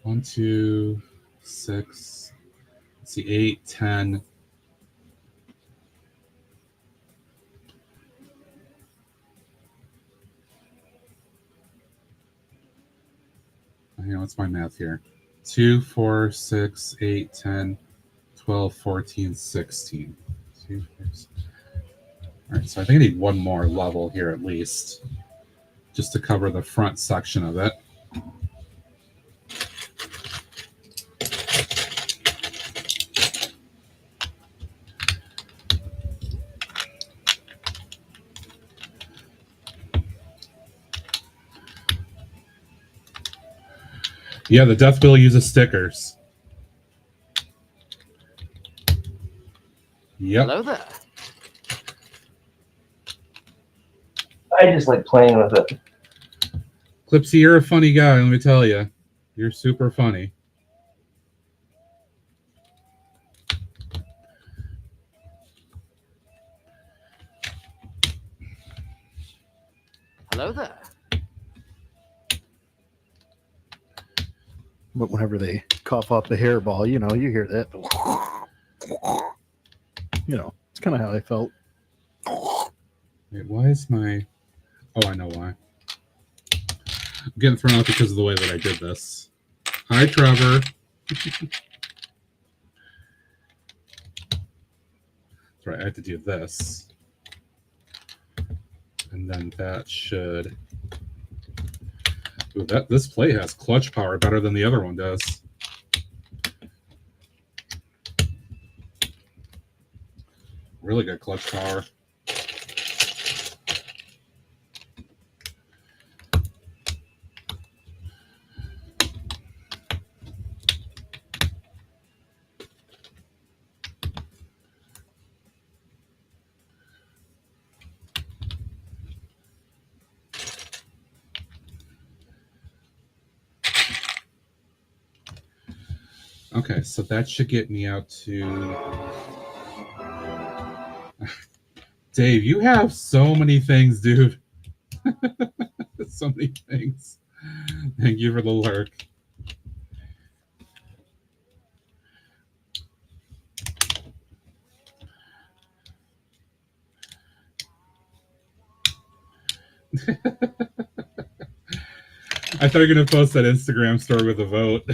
One, 2, 6. Let's see, 8, 10. Hang on, what's my math here? 2, 4, 6, 8, 10, 12, 14, 16. 2, 4, 6. All right, so I think I need one more level here at least, just to cover the front section of it. Yeah, the Death Wheel uses stickers. Yep. Hello there. I just like playing with it. Clipsy, you're a funny guy, let me tell you. You're super funny. Hello there. But whenever they cough up a hairball, you know, you hear that. You know, it's kind of how I felt. Wait, why is my... Oh, I know why. I'm getting thrown out because of the way that I did this. Hi, Trevor. That's right, I have to do this. And then that should... Ooh, this plate has clutch power better than the other one does. Really good clutch power. Okay, so that should get me out to... Dave, you have so many things, dude. So many things. Thank you for the lurk. I thought you were going to post that Instagram story with a vote.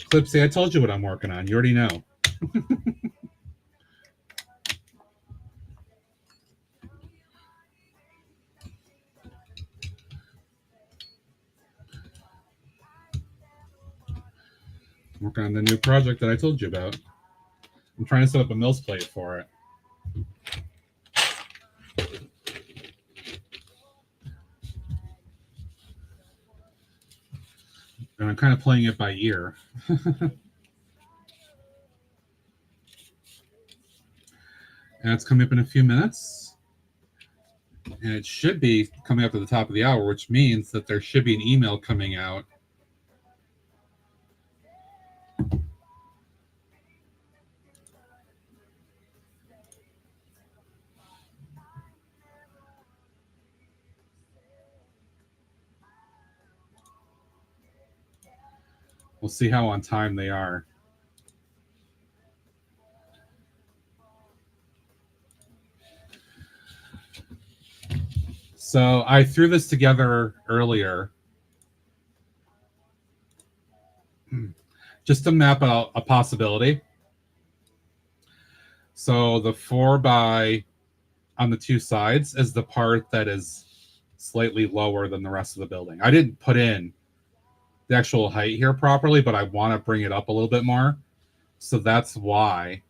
Clipsy, I told you what I'm working on. You already know. Working on the new project that I told you about. I'm trying to set up a mills plate for it. And I'm kind of playing it by ear. And it's coming up in a few minutes. And it should be coming up at the top of the hour, which means that there should be an email coming out. We'll see how on time they are. So I threw this together earlier just to map out a possibility. So the 4x on the two sides is the part that is slightly lower than the rest of the building. I didn't put in the actual height here properly, but I want to bring it up a little bit more. So that's why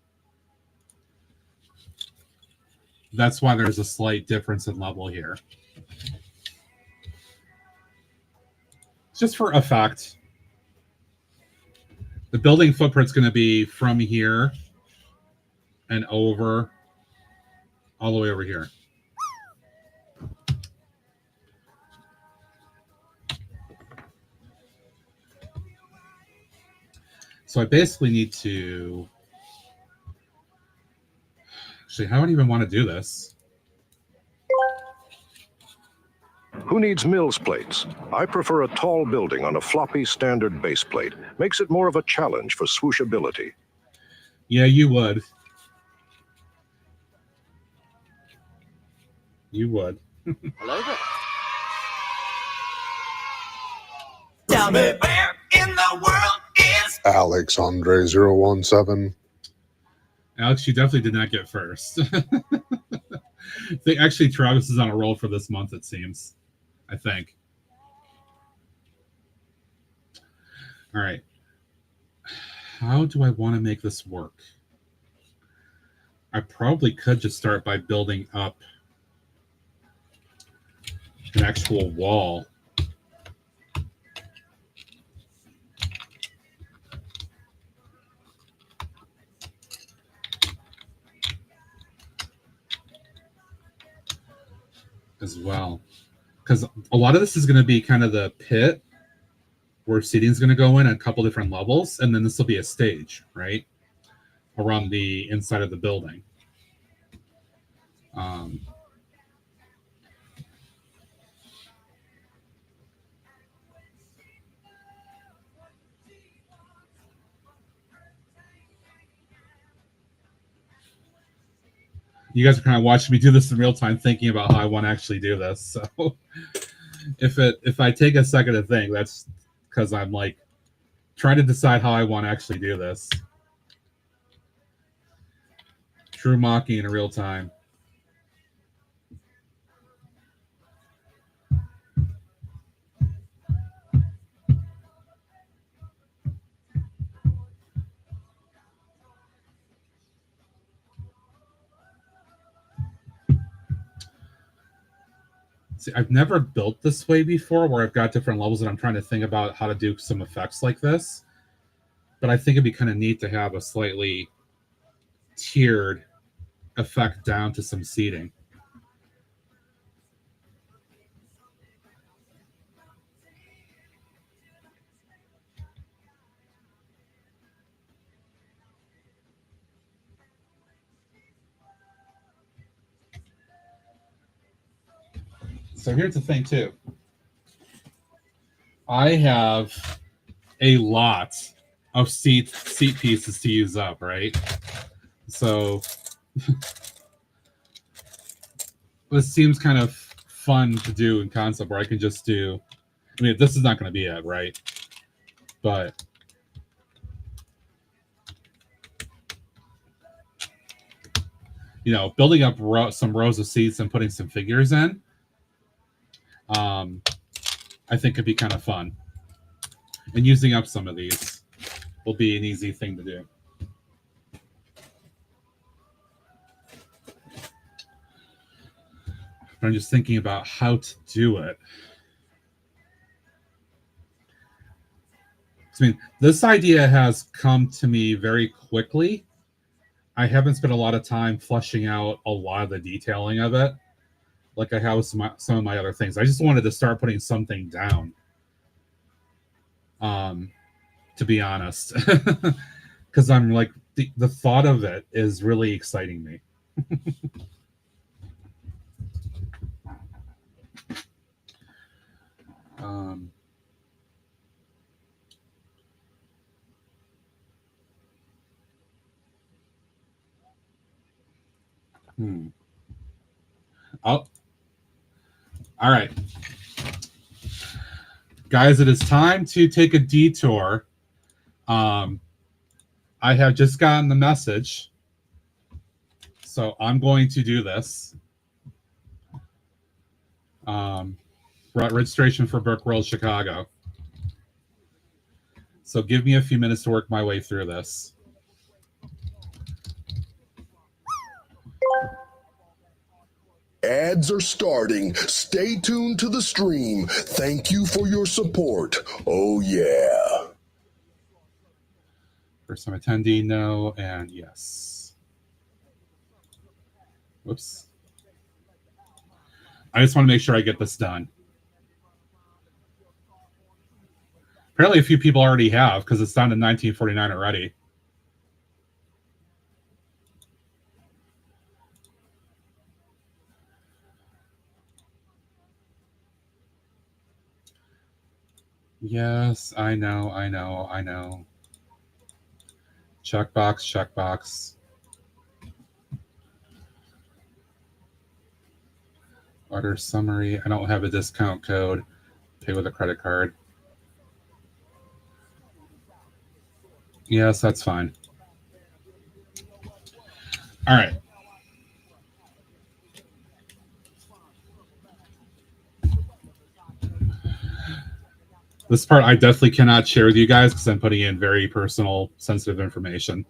there's a slight difference in level here. Just for effect. The building footprint's going to be from here and over, all the way over here. So I basically need to... Actually, how would I even want to do this? Who needs mills plates? I prefer a tall building on a floppy standard base plate. Makes it more of a challenge for swooshability. Yeah, you would. You would. Hello there. Tell me where in the world is Alexandre017. Alex, you definitely did not get first. Actually, Travis is on a roll for this month, it seems. I think. All right. How do I want to make this work? I probably could just start by building up an actual wall. As well. Because a lot of this is going to be kind of the pit where seating is going to go in a couple different levels, and then this will be a stage, right? Around the inside of the building. You guys are kind of watching me do this in real time, thinking about how I want to actually do this. So if I take a second to think, that's because I'm like trying to decide how I want to actually do this. True mocking in real time. See, I've never built this way before where I've got different levels and I'm trying to think about how to do some effects like this. But I think it'd be kind of neat to have a slightly tiered effect down to some seating. So here's the thing too. I have a lot of seat pieces to use up, right? So this seems kind of fun to do in concept where I can just do, I mean, this is not going to be it, right? But building up some rows of seats and putting some figures in, I think could be kind of fun. And using up some of these will be an easy thing to do. I'm just thinking about how to do it. I mean, this idea has come to me very quickly. I haven't spent a lot of time fleshing out a lot of the detailing of it, like I have with some of my other things. I just wanted to start putting something down, to be honest, because I'm like, the thought of it is really exciting me. Oh, all right, guys, it is time to take a detour. I have just gotten the message, so I'm going to do this. Registration for Brookworld Chicago. So give me a few minutes to work my way through this. Ads are starting. Stay tuned to the stream. Thank you for your support. Oh, yeah. First time attendee, no, and yes. Whoops. I just want to make sure I get this done. Apparently a few people already have, because it's down to 1949 already. Yes, I know. Checkbox. Order summary. I don't have a discount code. Pay with a credit card. Yes, that's fine. All right. This part I definitely cannot share with you guys because I'm putting in very personal, sensitive information.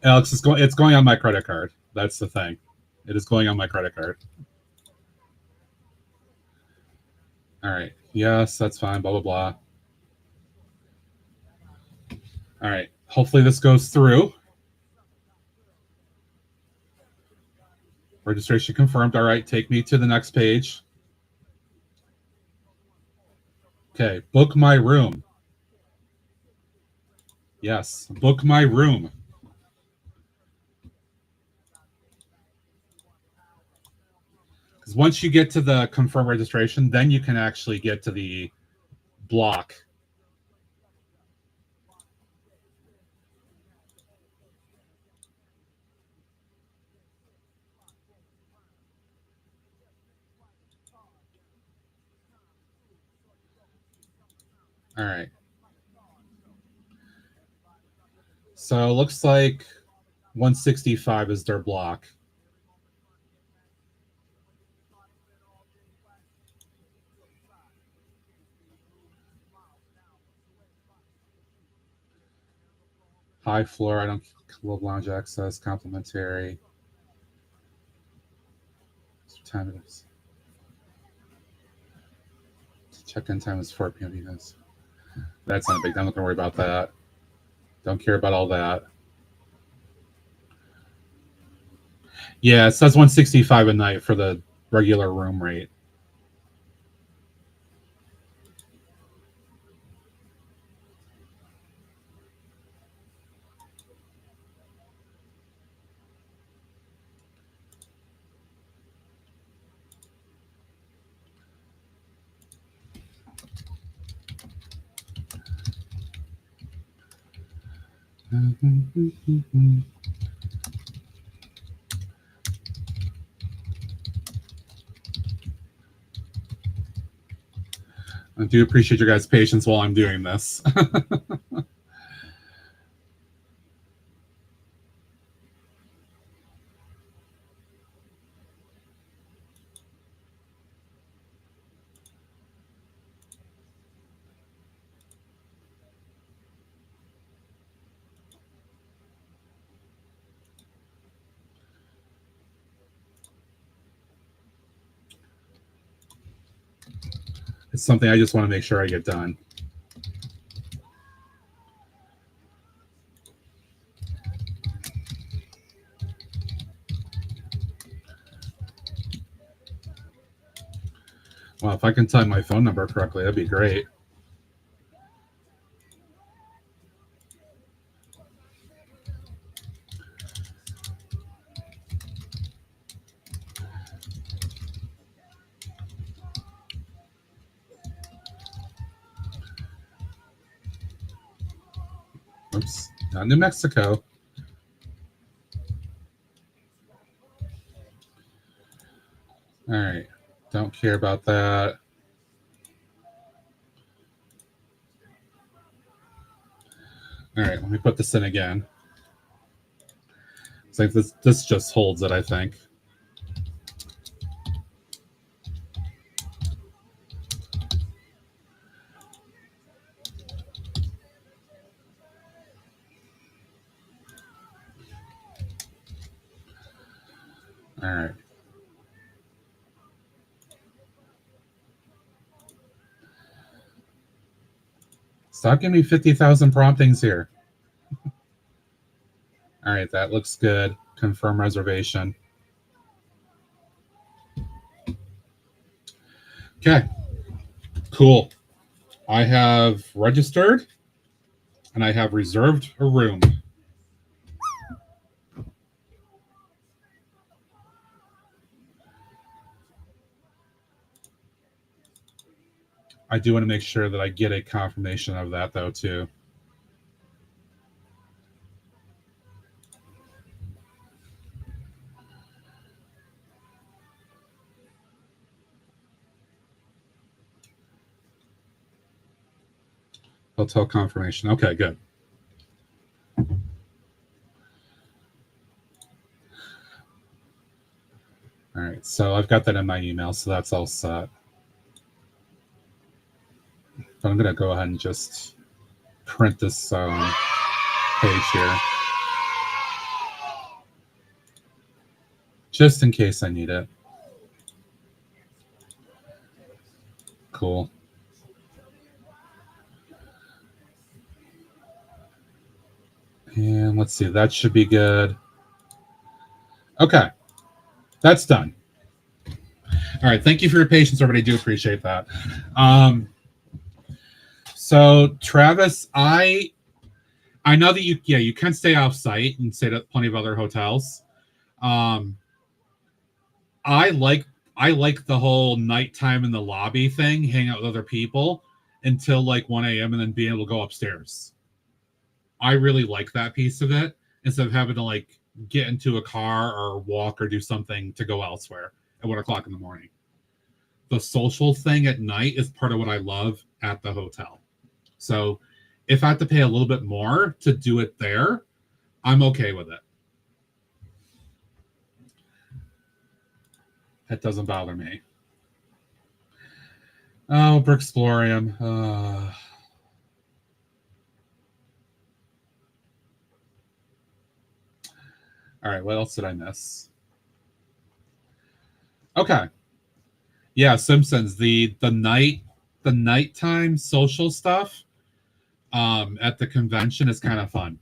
Alex, it's going on my credit card. That's the thing. It is going on my credit card. All right. Yes, that's fine. Blah, blah, blah. All right. Hopefully this goes through. Registration confirmed. All right. Take me to the next page. Okay. Book my room. Yes. Book my room. Because once you get to the confirm registration, then you can actually get to the block. All right. So it looks like 165 is their block. High floor, I don't love lounge access, complimentary. What time it is? Check-in time is 4 p.m. Yes. That's not a big deal. I'm not going to worry about that. Don't care about all that. Yeah, it says 165 a night for the regular room rate. I do appreciate your guys' patience while I'm doing this. It's something I just want to make sure I get done. Well, if I can type my phone number correctly, that'd be great. Oops, not New Mexico. All right, don't care about that. All right, let me put this in again. It's like this just holds it, I think. All right. Stop giving me 50,000 promptings here. All right, that looks good. Confirm reservation. Okay, cool. I have registered and I have reserved a room. I do want to make sure that I get a confirmation of that, though, too. Hotel confirmation. Okay, good. All right, so I've got that in my email, so that's all set. But I'm going to go ahead and just print this page here, just in case I need it. Cool. And let's see, that should be good. Okay, that's done. All right, thank you for your patience, everybody. I do appreciate that. So Travis, I know that you can stay off site and stay at plenty of other hotels. I like the whole nighttime in the lobby thing, hang out with other people until like 1 a.m. and then being able to go upstairs. I really like that piece of it instead of having to like get into a car or walk or do something to go elsewhere at 1 o'clock in the morning. The social thing at night is part of what I love at the hotel. So if I have to pay a little bit more to do it there, I'm okay with it. That doesn't bother me. Oh, Brookstream. All right, what else did I miss? Okay. Yeah, Simpsons. The nighttime social stuff at the convention is kind of fun.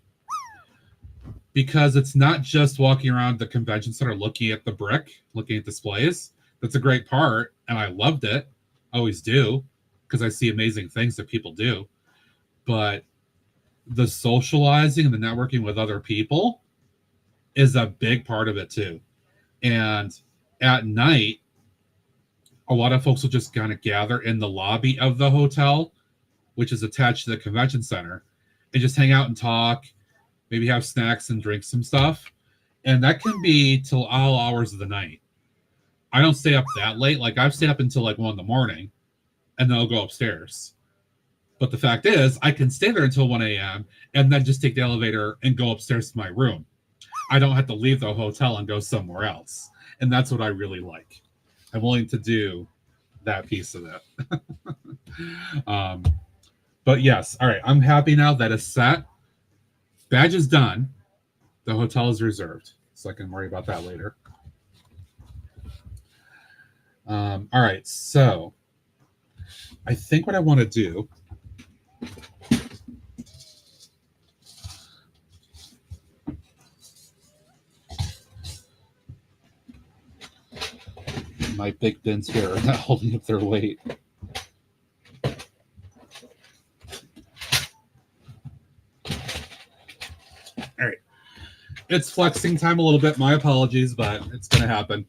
Because it's not just walking around the convention center looking at the brick, looking at displays. That's a great part, and I loved it. Always do, because I see amazing things that people do. But the socializing and the networking with other people is a big part of it too. And at night, a lot of folks will just kind of gather in the lobby of the hotel, which is attached to the convention center, and just hang out and talk. maybe have snacks and drink some stuff. And that can be till all hours of the night. I don't stay up that late. Like I've stayed up until like 1 a.m. and then I'll go upstairs. But the fact is, I can stay there until 1 a.m. and then just take the elevator and go upstairs to my room. I don't have to leave the hotel and go somewhere else. And that's what I really like. I'm willing to do that piece of it. But yes, all right. I'm happy now that it's set. Badge is done. The hotel is reserved, so I can worry about that later. All right, so I think what I want to do my big bins here are not holding up their weight. All right. It's flexing time a little bit. My apologies, but it's going to happen.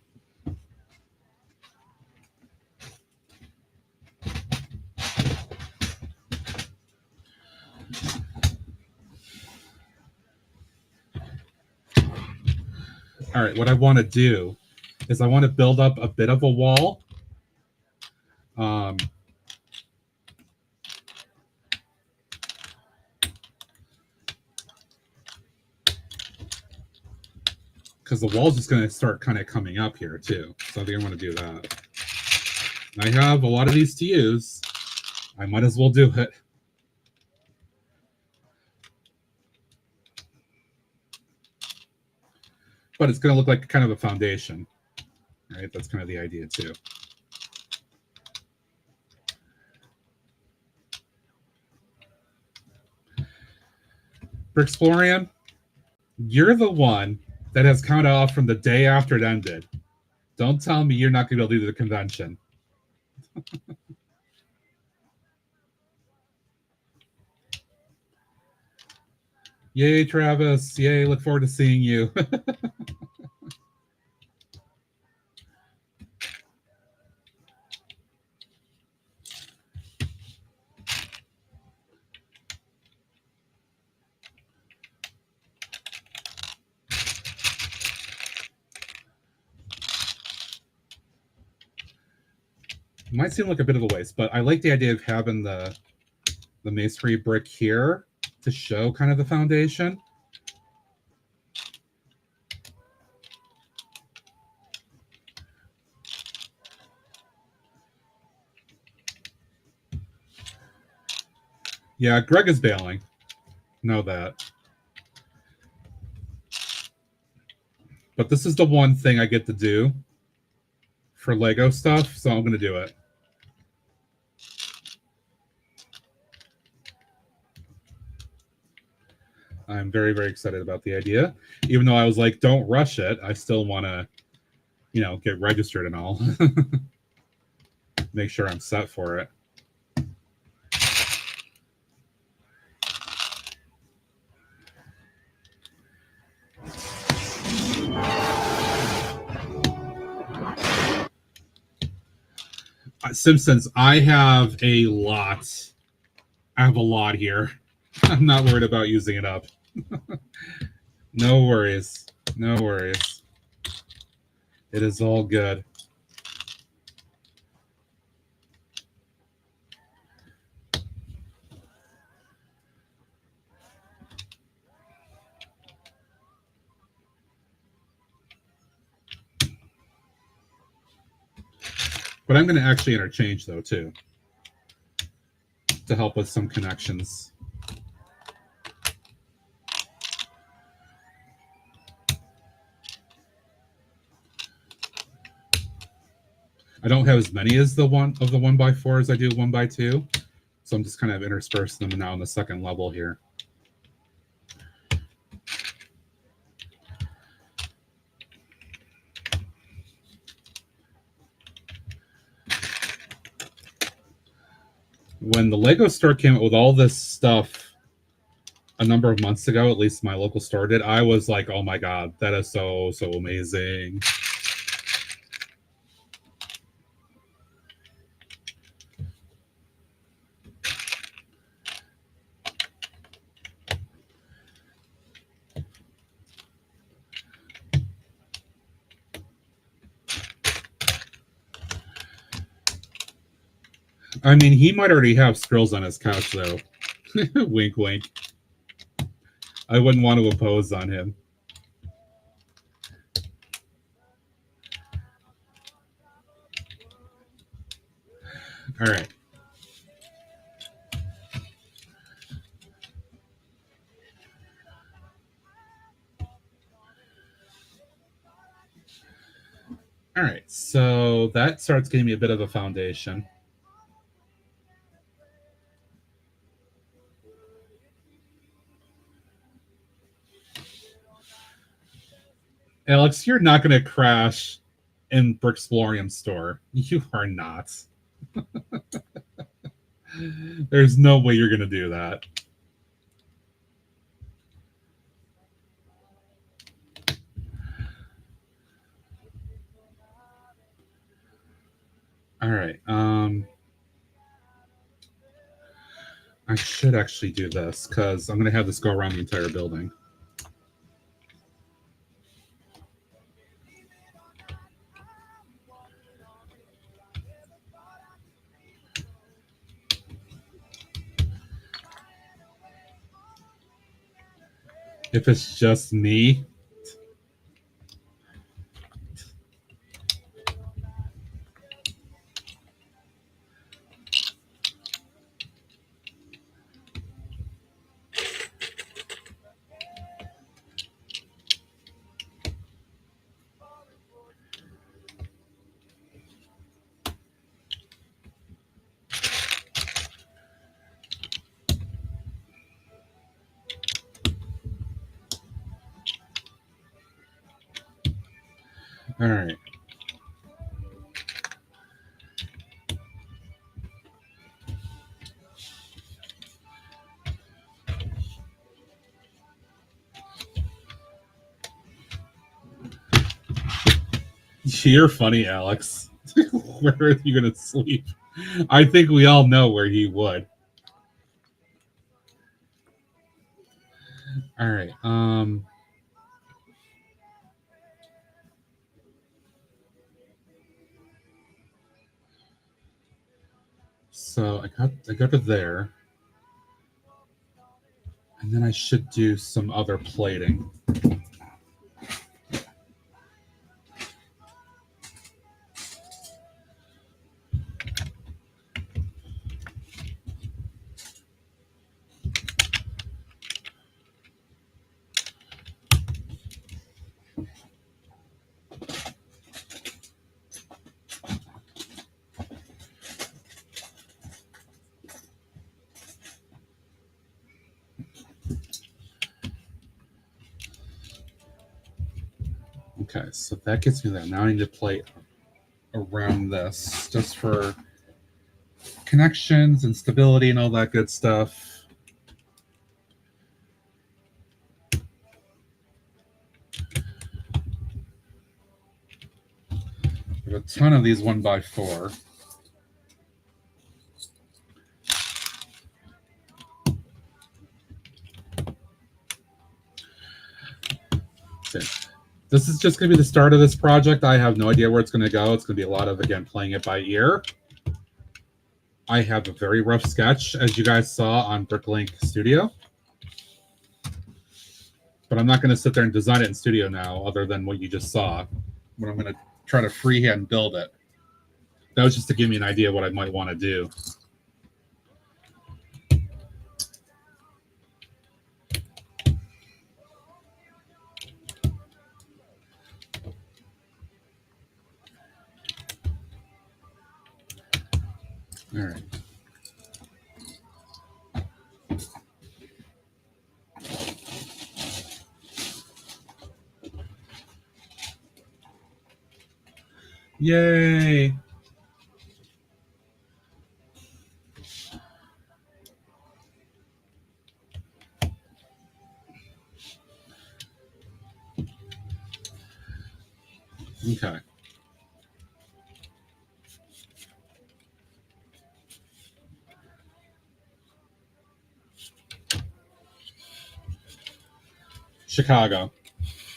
All right, what I want to do is I want to build up a bit of a wall. Because the wall's just going to start kind of coming up here too. So I think I want to do that. And I have a lot of these to use. I might as well do it. But it's going to look like kind of a foundation. Right? That's kind of the idea too. Brixplorian, you're the one that has counted off from the day after it ended. Don't tell me you're not going to be able to do the convention. Yay, Travis. Yay, look forward to seeing you. It might seem like a bit of a waste, but I like the idea of having the masonry brick here to show kind of the foundation. Yeah, Greg is bailing. Know that. But this is the one thing I get to do for Lego stuff, so I'm going to do it. I'm very, very excited about the idea. Even though I was like, don't rush it, I still want to, you know, get registered and all. Make sure I'm set for it. Simpsons, I have a lot. I have a lot here. I'm not worried about using it up. No worries. No worries. It is all good. But I'm going to actually interchange, though, too, to help with some connections. I don't have as many as the 1x4 as I do 1x2, so I'm just kind of interspersing them now on the second level here. When the Lego store came out with all this stuff a number of months ago, at least my local store did, I was like, oh my god, that is so, so amazing. I mean, he might already have squirrels on his couch, though. Wink, wink. I wouldn't want to oppose on him. All right. All right, so that starts getting me a bit of a foundation. Alex, you're not going to crash in Brixplorium store. You are not. There's no way you're going to do that. All right. I should actually do this because I'm going to have this go around the entire building. If it's just me. All right. You're funny, Alex. Where are you going to sleep? I think we all know where he would. All right. So I got to there. And then I should do some other plating. Okay, so that gets me there. Now I need to play around this just for connections and stability and all that good stuff. I have a ton of these 1x4. Okay. This is just going to be the start of this project. I have no idea where it's going to go. It's going to be a lot of, again, playing it by ear. I have a very rough sketch, as you guys saw on Bricklink Studio. But I'm not going to sit there and design it in Studio now, other than what you just saw. But I'm going to try to freehand build it. That was just to give me an idea of what I might want to do. All right. Yay. Okay. Chicago.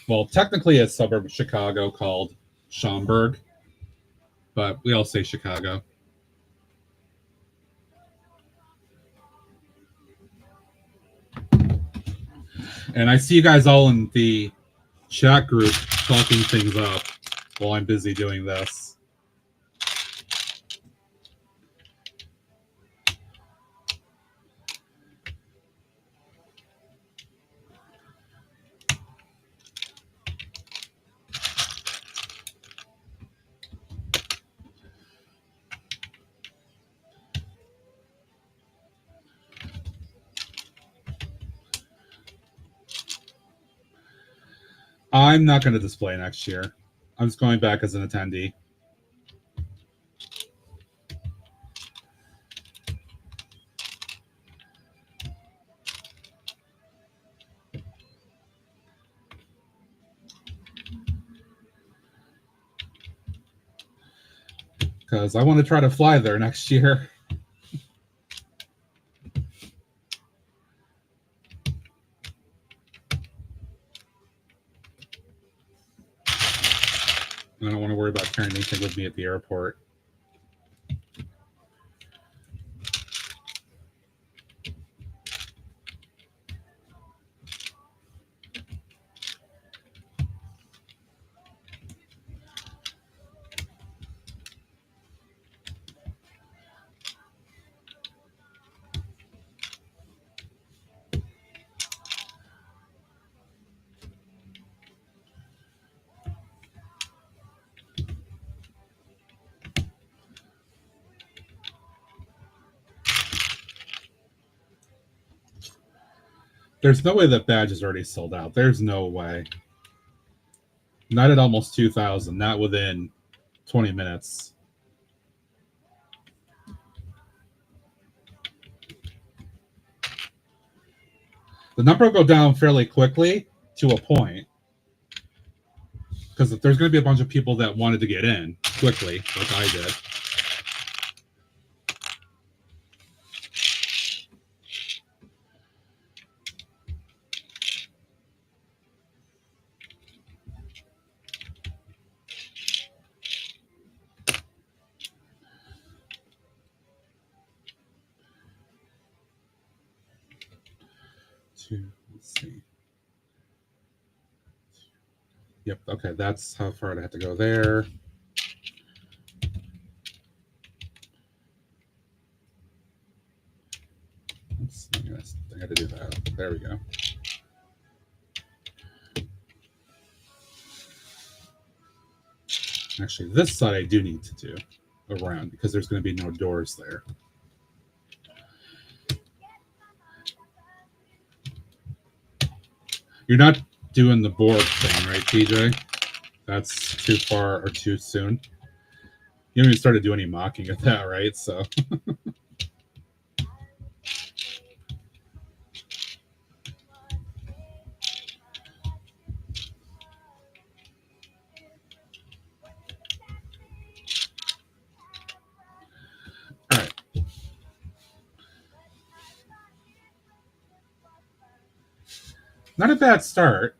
Well, technically a suburb of Chicago called Schaumburg, but we all say Chicago. And I see you guys all in the chat group talking things up while I'm busy doing this. I'm not going to display next year. I'm just going back as an attendee. Because I want to try to fly there next year. I don't want to worry about carrying anything with me at the airport. There's no way that badge is already sold out. There's no way. Not at almost 2,000. Not within 20 minutes. The number will go down fairly quickly to a point. Because if there's going to be a bunch of people that wanted to get in quickly, like I did. Let's see. Yep, okay, that's how far I have to go there. Oops, I got to do that. There we go. Actually, this side I do need to do around because there's going to be no doors there. You're not doing the board thing, right, TJ? That's too far or too soon. You haven't even started doing any mocking of that, right? So. All right. Not a bad start.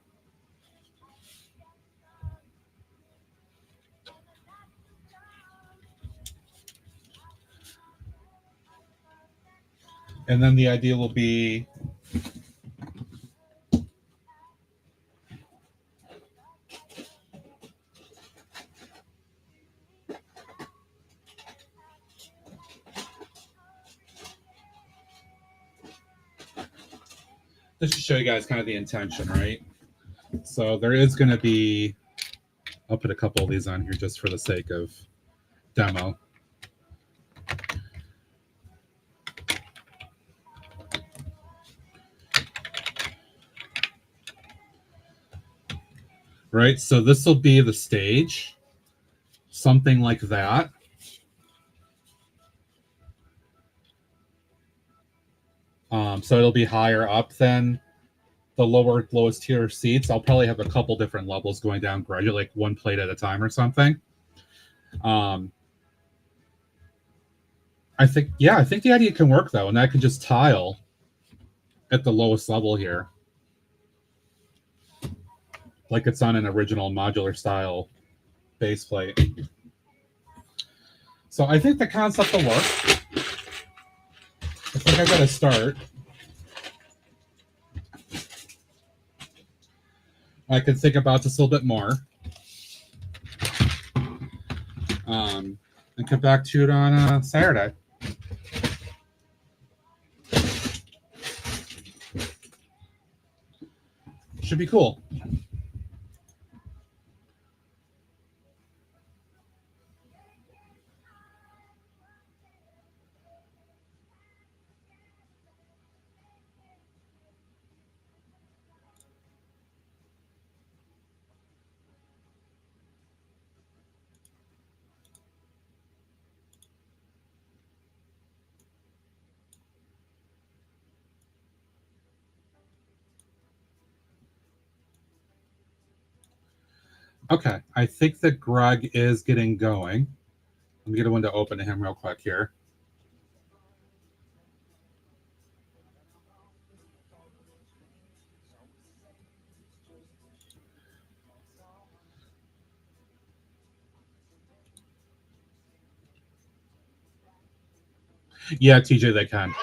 And then the idea will be just to show you guys kind of the intention, right? So there is going to be, I'll put a couple of these on here just for the sake of demo. Right, so this will be the stage, something like that. So it'll be higher up than the lowest tier seats. I'll probably have a couple different levels going down gradually, like one plate at a time or something. I think the idea can work though, and I can just tile at the lowest level here, like it's on an original modular style base plate. So I think the concept will work. I think I got to start. I can think about this a little bit more. And come back to it on Saturday. Should be cool. Okay, I think that Greg is getting going. Let me get a window open to him real quick here. Yeah, TJ, they can.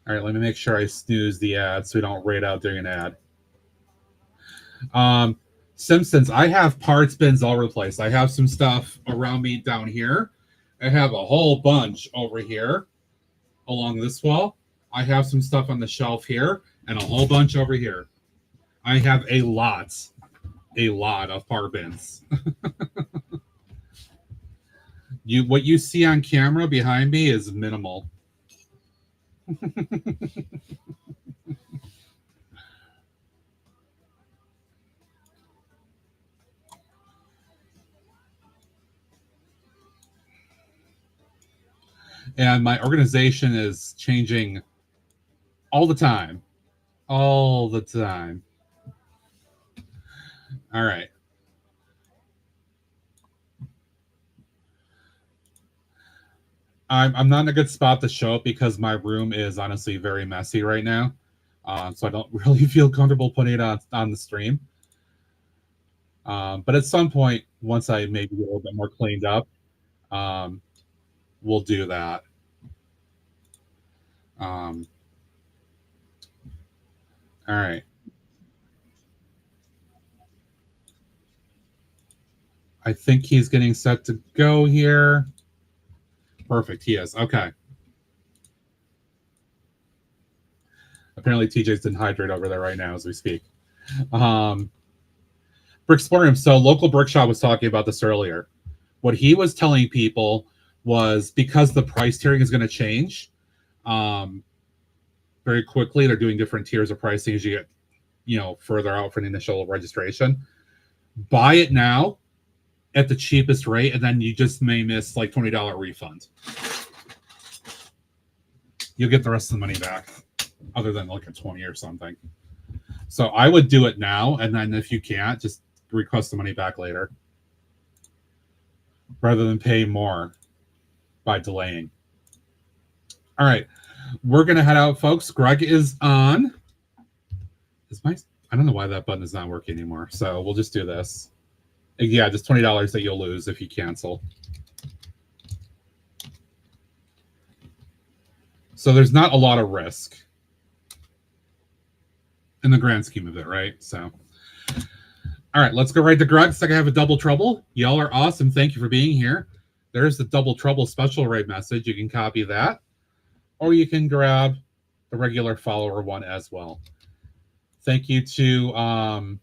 All right, let me make sure I snooze the ad so we don't raid out during an ad. Simpsons, I have parts bins all over the place. I have some stuff around me down here. I have a whole bunch over here along this wall. I have some stuff on the shelf here and a whole bunch over here. I have a lot of part bins. What you see on camera behind me is minimal. And my organization is changing all the time. All the time. All right. I'm not in a good spot to show it because my room is honestly very messy right now. So I don't really feel comfortable putting it on the stream. But at some point, once I maybe get a little bit more cleaned up, we'll do that. All right. I think he's getting set to go here. Perfect. He is. Okay. Apparently TJ's dehydrated over there right now as we speak. Brookstream. So local Brickshop was talking about this earlier. What he was telling people was because the price tiering is going to change very quickly. They're doing different tiers of pricing as you get, further out for an initial registration. Buy it now at the cheapest rate, and then you just may miss like $20 refund. You'll get the rest of the money back, other than like a 20 or something. So I would do it now, and then if you can't, just request the money back later, rather than pay more by delaying. All right, we're gonna head out, folks. Greg is on. I don't know why that button is not working anymore. So we'll just do this. Yeah, just $20 that you'll lose if you cancel. So there's not a lot of risk in the grand scheme of it, right? So, all right, let's go right to Greg. So I can have a double trouble. Y'all are awesome. Thank you for being here. There's the double trouble special raid message. You can copy that, or you can grab the regular follower one as well. Thank you to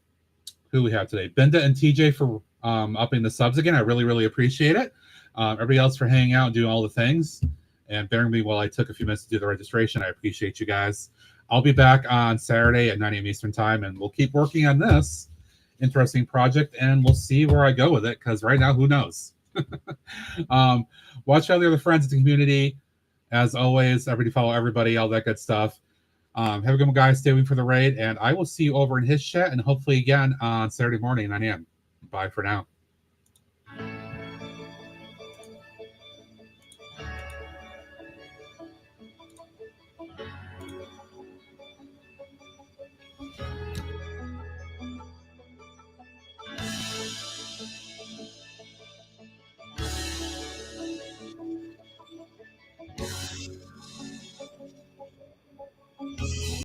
who we have today, Benda and TJ, for upping the subs again. I really, really appreciate it. Everybody else for hanging out and doing all the things and bearing me while I took a few minutes to do the registration. I appreciate you guys. I'll be back on Saturday at 9 a.m. Eastern time, and we'll keep working on this interesting project, and we'll see where I go with it, because right now, who knows? Watch all the other friends in the community. As always, everybody follow everybody, all that good stuff. Have a good one, guys. Stay tuned for the raid, and I will see you over in his chat, and hopefully again on Saturday morning, 9 a.m. Bye for now.